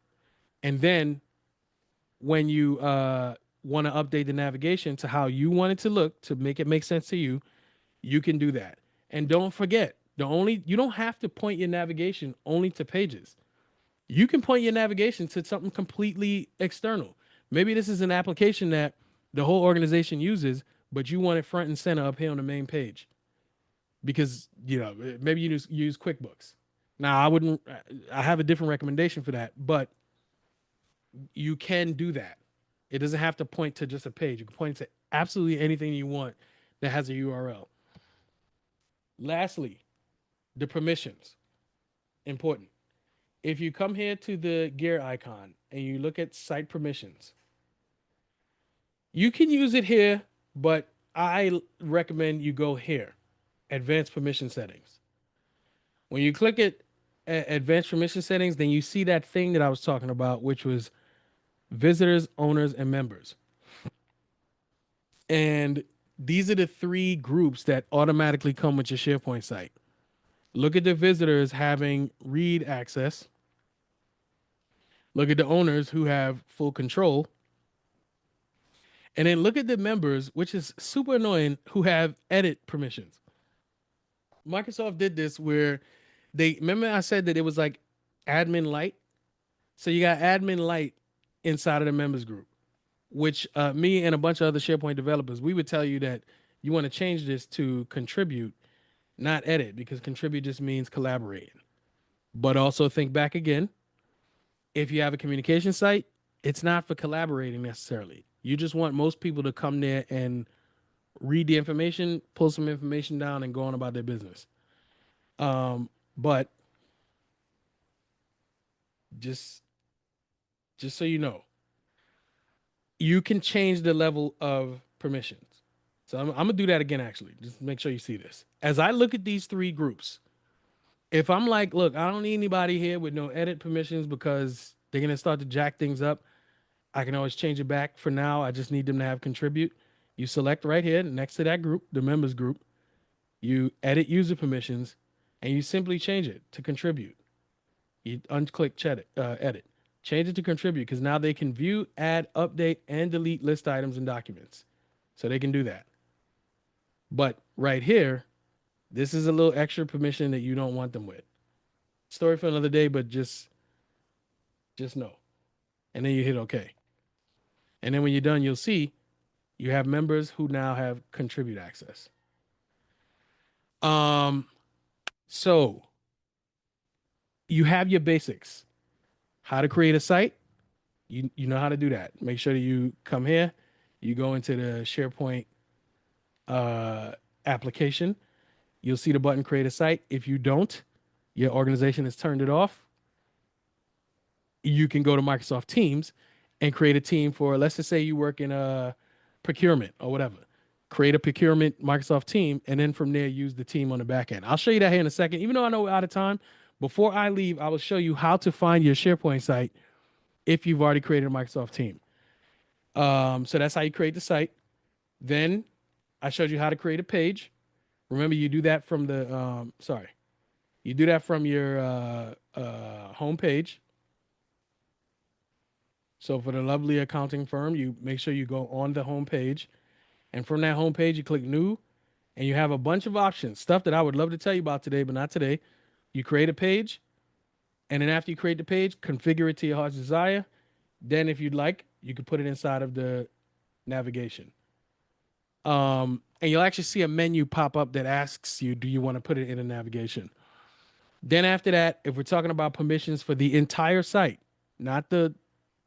And then when you want to update the navigation to how you want it to look to make it make sense to you, you can do that. And don't forget, you don't have to point your navigation only to pages. You can point your navigation to something completely external. Maybe this is an application that the whole organization uses, but you want it front and center up here on the main page because, maybe you use QuickBooks. Now, I have a different recommendation for that, but you can do that. It doesn't have to point to just a page. You can point to absolutely anything you want that has a URL. Lastly, the permissions. Important. If you come here to the gear icon and you look at site permissions, you can use it here, but I recommend you go here, advanced permission settings. When you click it, advanced permission settings, then you see that thing that I was talking about, which was visitors, owners, and members. And these are the three groups that automatically come with your SharePoint site. Look at the visitors having read access. Look at the owners who have full control. And then look at the members, which is super annoying, who have edit permissions. Microsoft did this where remember I said that it was like admin light? So you got admin light inside of the members group, which me and a bunch of other SharePoint developers, we would tell you that you want to change this to contribute, not edit, because contribute just means collaborating. But also think back again. If you have a communication site, it's not for collaborating necessarily. You just want most people to come there and read the information, pull some information down, and go on about their business. But just so you know, you can change the level of permissions. So I'm going to do that again, actually. Just make sure you see this. As I look at these three groups, if I'm like, look, I don't need anybody here with no edit permissions because they're going to start to jack things up, I can always change it back. For now, I just need them to have contribute. You select right here next to that group, the members group. You edit user permissions, and you simply change it to contribute. You unclick edit. Change it to contribute because now they can view, add, update, and delete list items and documents. So they can do that. But right here, this is a little extra permission that you don't want them with. Story for another day, but just know. And then you hit OK. And then when you're done, you'll see you have members who now have contribute access. So you have your basics. How to create a site. You know how to do that. Make sure that you come here. You go into the SharePoint uh, application. You'll see the button create a site. If you don't, your organization has turned it off. You can go to Microsoft Teams and create a team for, let's just say you work in a procurement or whatever. Create a procurement Microsoft team, and then from there, use the team on the back end. I'll show you that here in a second. Even though I know we're out of time, before I leave, I will show you how to find your SharePoint site if you've already created a Microsoft team. So that's how you create the site. Then I showed you how to create a page. Remember, you do that from the you do that from your home page. So for the lovely accounting firm, you make sure you go on the home page, and from that home page, you click new, and you have a bunch of options, stuff that I would love to tell you about today, but not today. You create a page, and then after you create the page, configure it to your heart's desire. Then, if you'd like, you can put it inside of the navigation. And you'll actually see a menu pop up that asks you, do you want to put it in a navigation? Then after that, if we're talking about permissions for the entire site, not the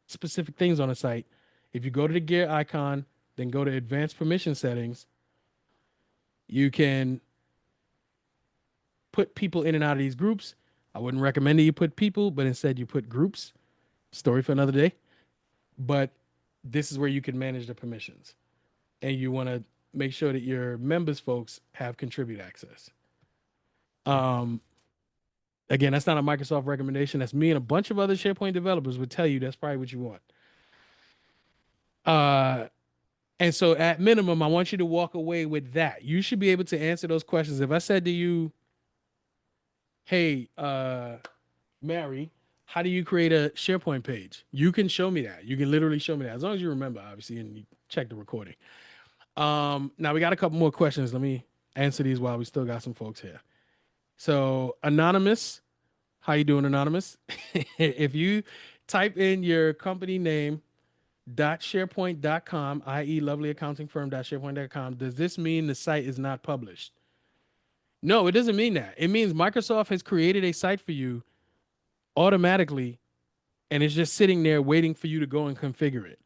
specific things on the site, if you go to the gear icon, then go to advanced permission settings, you can put people in and out of these groups. I wouldn't recommend that you put people, but instead you put groups. Story for another day. But this is where you can manage the permissions. And you want to make sure that your members folks have contribute access. Again, that's not a Microsoft recommendation. That's me and a bunch of other SharePoint developers would tell you that's probably what you want. And so at minimum, I want you to walk away with that. You should be able to answer those questions. If I said to you, hey, Mary, how do you create a SharePoint page? You can show me that. You can literally show me that. As long as you remember, obviously, and you check the recording. Now we got a couple more questions. Let me answer these while we still got some folks here. So Anonymous, how you doing, Anonymous? If you type in your company name .sharepoint.com, i.e. lovelyaccountingfirm.sharepoint.com, does this mean the site is not published? No, it doesn't mean that. It means Microsoft has created a site for you automatically, and it's just sitting there waiting for you to go and configure it.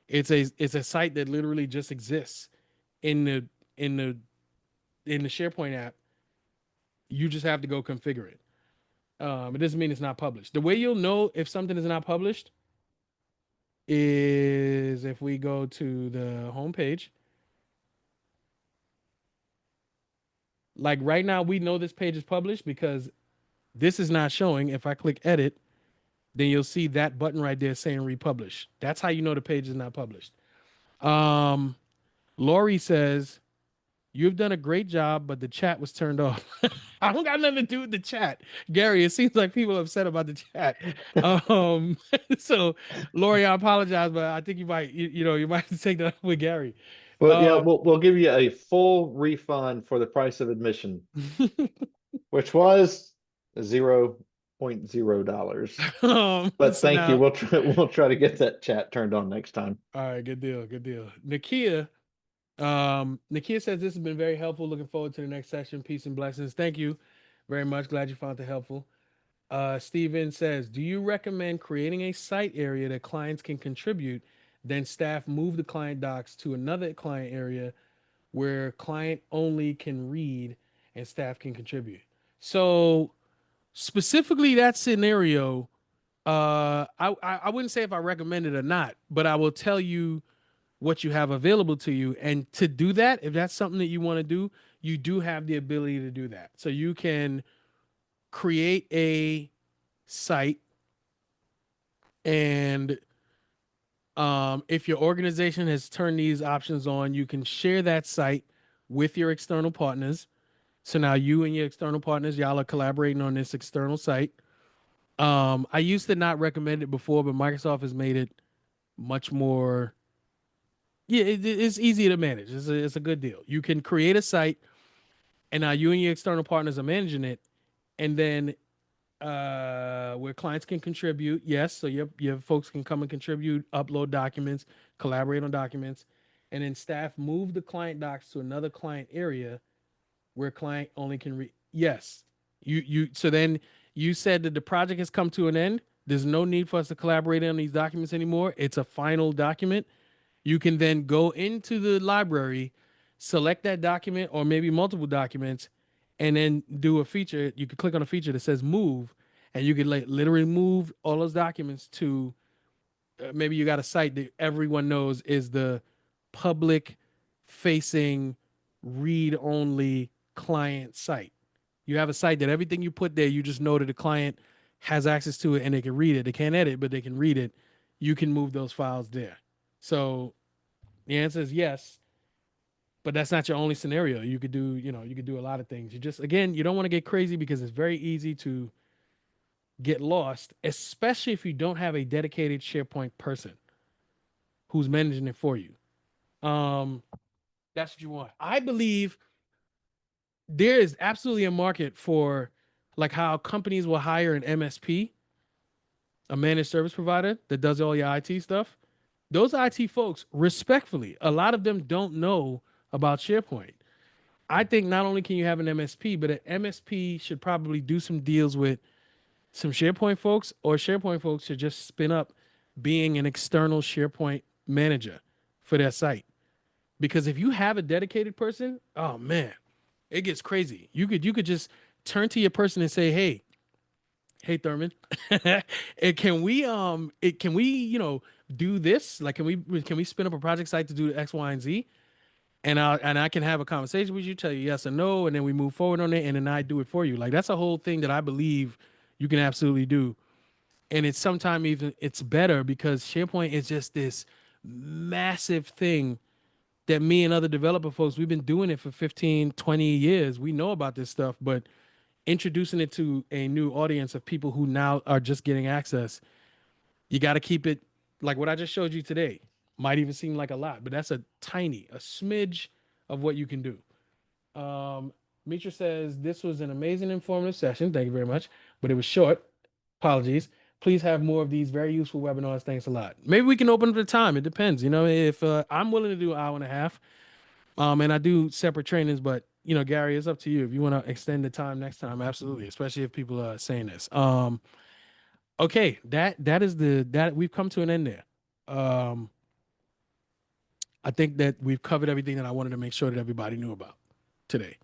It's a site that literally just exists in the SharePoint app. You just have to go configure it. It doesn't mean it's not published. The way you'll know if something is not published is if we go to the home page. Like right now, we know this page is published because this is not showing. If I click edit, then you'll see that button right there saying republish. That's how you know the page is not published. Lori says, you've done a great job, but the chat was turned off. I don't got nothing to do with the chat. Gary, it seems like people are upset about the chat. So Lori, I apologize, but I think you might, you might have to take that up with Gary. Well, yeah, we'll give you a full refund for the price of admission, which was $0.0. But so thank you. now, We'll try to get that chat turned on next time. all right, good deal, good deal. Nakia says this has been very helpful. Looking forward to the next session. Peace and blessings. Thank you very much. Glad you found it helpful. Steven says, do you recommend creating a site area that clients can contribute, then staff move the client docs to another client area where client only can read and staff can contribute? So specifically that scenario, I wouldn't say if I recommend it or not, but I will tell you what you have available to you. And to do that, if that's something that you want to do, you do have the ability to do that. So you can create a site, and if your organization has turned these options on, you can share that site with your external partners. So now you and your external partners, y'all are collaborating on this external site. I used to not recommend it before, but Microsoft has made it much more. Yeah, it's easier to manage. It's a good deal. You can create a site, and now you and your external partners are managing it, and then where clients can contribute. Yes, so your folks can come and contribute, upload documents, collaborate on documents, and then staff move the client docs to another client area where client only can read. Yes. So then you said that the project has come to an end. There's no need for us to collaborate on these documents anymore. It's a final document. You can then go into the library, select that document or maybe multiple documents, and then do a feature. You could click on a feature that says move, and you could like literally move all those documents to maybe you got a site that everyone knows is the public facing read only client site. You have a site that everything you put there, you just know that the client has access to it and they can read it. They can't edit, but they can read it. You can move those files there. So the answer is yes, but that's not your only scenario. You could do, you could do a lot of things. You just, again, you don't want to get crazy because it's very easy to get lost, especially if you don't have a dedicated SharePoint person who's managing it for you. That's what you want. I believe there is absolutely a market for like how companies will hire an MSP, a managed service provider that does all your IT stuff. Those IT folks, respectfully, a lot of them don't know about SharePoint. I think not only can you have an MSP, but an MSP should probably do some deals with some SharePoint folks, or SharePoint folks should just spin up being an external SharePoint manager for their site. Because if you have a dedicated person, oh man, it gets crazy. You could just turn to your person and say, hey Thurman, can we do this? Like can we spin up a project site to do X, Y, and Z? And I can have a conversation with you, tell you yes or no, and then we move forward on it, and then I do it for you. Like that's a whole thing that I believe you can absolutely do. And it's sometimes even it's better because SharePoint is just this massive thing that me and other developer folks, we've been doing it for 15, 20 years. We know about this stuff, but introducing it to a new audience of people who now are just getting access, you got to keep it like what I just showed you today. Might even seem like a lot, but that's a smidge of what you can do. Mitra says this was an amazing informative session. Thank you very much, but it was short. Apologies. Please have more of these very useful webinars. Thanks a lot. Maybe we can open up the time. It depends. If I'm willing to do an hour and a half, and I do separate trainings, but Gary, it's up to you. If you want to extend the time next time, absolutely. Especially if people are saying this. Okay, that is that we've come to an end there. I think that we've covered everything that I wanted to make sure that everybody knew about today.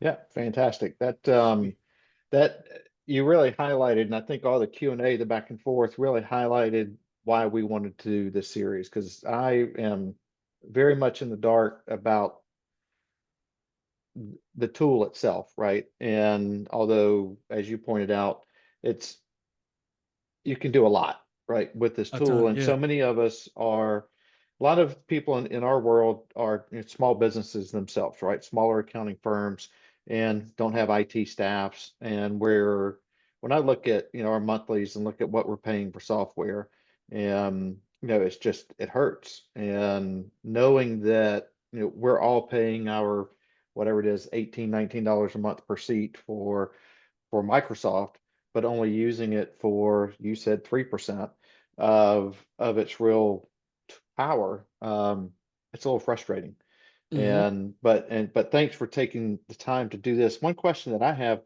Yeah, fantastic. That you really highlighted, and I think all the Q&A, the back and forth really highlighted why we wanted to do this series, because I am very much in the dark about the tool itself, right? And although, as you pointed out, you can do a lot, right, with this A tool. ton, And yeah. so many of us are, a lot of people in our world are small businesses themselves, right? Smaller accounting firms and don't have IT staffs. And when I look at, our monthlies and look at what we're paying for software, and, it hurts. And knowing that, we're all paying our, whatever it is, $18, $19 a month per seat for Microsoft, but only using it for, you said, 3% of its real power. It's a little frustrating. Mm-hmm. But thanks for taking the time to do this. One question that I have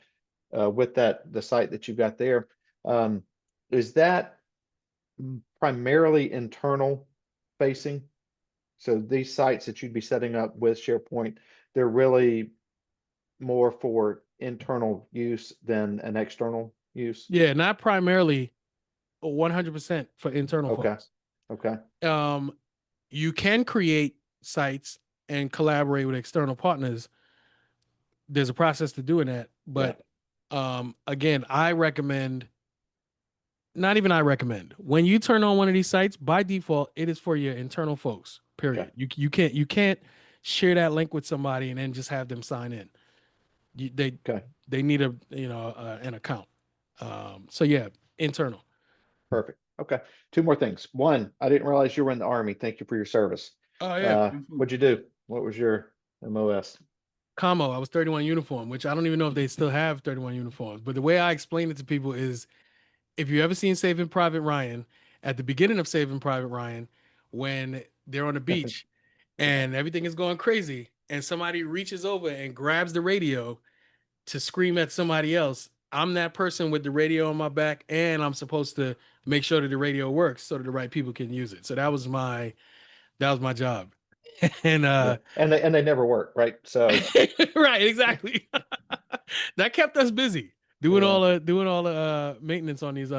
with the site that you've got there, um, is that primarily internal facing? So these sites that you'd be setting up with SharePoint, they're really more for internal use than an external use? Yeah, not primarily 100% for internal Okay. folks. Okay. Um, you can create sites and collaborate with external partners. There's a process to doing that, Yeah. but again, I recommend when you turn on one of these sites, by default, it is for your internal folks. Okay. Period. You can't share that link with somebody and then just have them sign in. You, Okay. they need an account. So yeah, internal. Perfect. Okay. Two more things. One, I didn't realize you were in the Army. Thank you for your service. Oh yeah. What'd you do? What was your MOS? Commo, I was 31 uniform, which I don't even know if they still have 31 uniforms. But the way I explain it to people is if you ever seen Saving Private Ryan, at the beginning of Saving Private Ryan, when they're on the beach and everything is going crazy, and somebody reaches over and grabs the radio to scream at somebody else, I'm that person with the radio on my back, and I'm supposed to make sure that the radio works so that the right people can use it. So that was my job. And and they never work, right? So right, exactly. That kept us busy doing Yeah. all the maintenance on these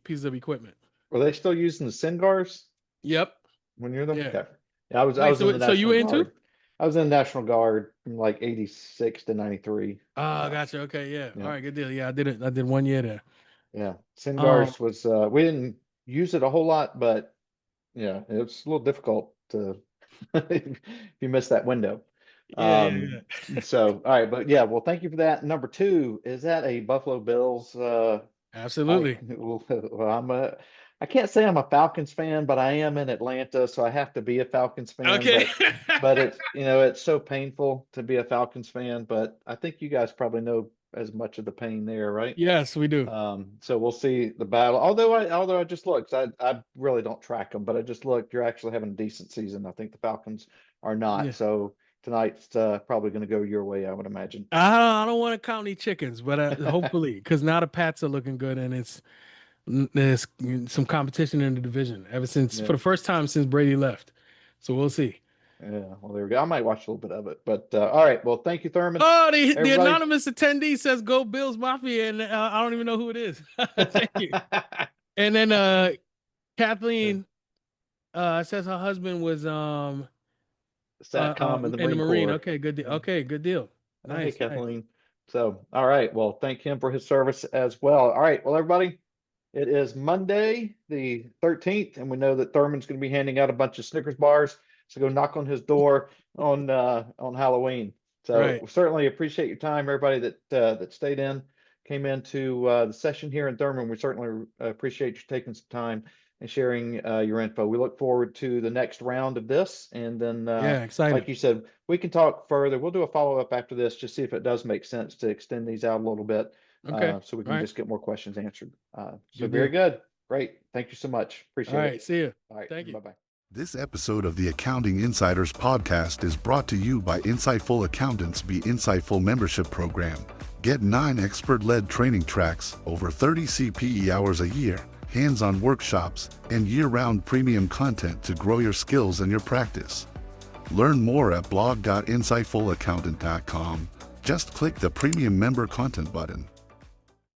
pieces of equipment. were they still using the SINGARs Yep. when you're them? Yeah. Okay. Yeah, I was Wait, in the so you National in too? Guard. I was in the National Guard from like 86 to 93. Ah, gotcha. Okay, yeah. Yeah. All right, good deal. Yeah, I did 1 year there. Yeah. SINGARs was we didn't use it a whole lot, but yeah, it was a little difficult to if you miss that window. Yeah. So all right, but yeah, well, thank you for that. Number two, is that a Buffalo Bills Absolutely. well, I can't say I'm a Falcons fan, but I am in Atlanta, so I have to be a Falcons fan. Okay. But it's it's so painful to be a Falcons fan, but I think you guys probably know as much of the pain there, right? Yes, we do. So we'll see the battle. Although I just looked, I really don't track them, but I just looked, you're actually having a decent season. I think the Falcons are not. Yeah. So tonight's probably going to go your way, I would imagine. I don't want to count any chickens, but hopefully, because now the Pats are looking good, and there's some competition in the division ever since for the first time since Brady left. So we'll see. Yeah, well, there we go. I might watch a little bit of it, but all right. Well, thank you, Therman. Oh, the anonymous attendee says "Go Bills Mafia," and I don't even know who it is. Thank you. And then Kathleen says her husband was SATCOM in the Marine Corps. Okay, good deal. Okay, good deal. Nice, hey, Kathleen. Nice. So, all right. Well, thank him for his service as well. All right. Well, everybody, it is Monday, the 13th, and we know that Thurman's going to be handing out a bunch of Snickers bars. So go knock on his door on Halloween. So we certainly appreciate your time, everybody that stayed in, came into the session here in Thurman. We certainly appreciate you taking some time and sharing your info. We look forward to the next round of this, and then excited. Like you said, we can talk further. We'll do a follow-up after this, just see if it does make sense to extend these out a little bit. Okay. So we can just get more questions answered. So very good. Great. Thank you so much. Appreciate it. All right. See you. All right. Thank you. Bye-bye. This episode of the Accounting Insiders podcast is brought to you by Insightful Accountants Be Insightful membership program. Get 9 expert-led training tracks, over 30 CPE hours a year, hands-on workshops, and year-round premium content to grow your skills and your practice. Learn more at blog.insightfulaccountant.com. Just click the premium member content button.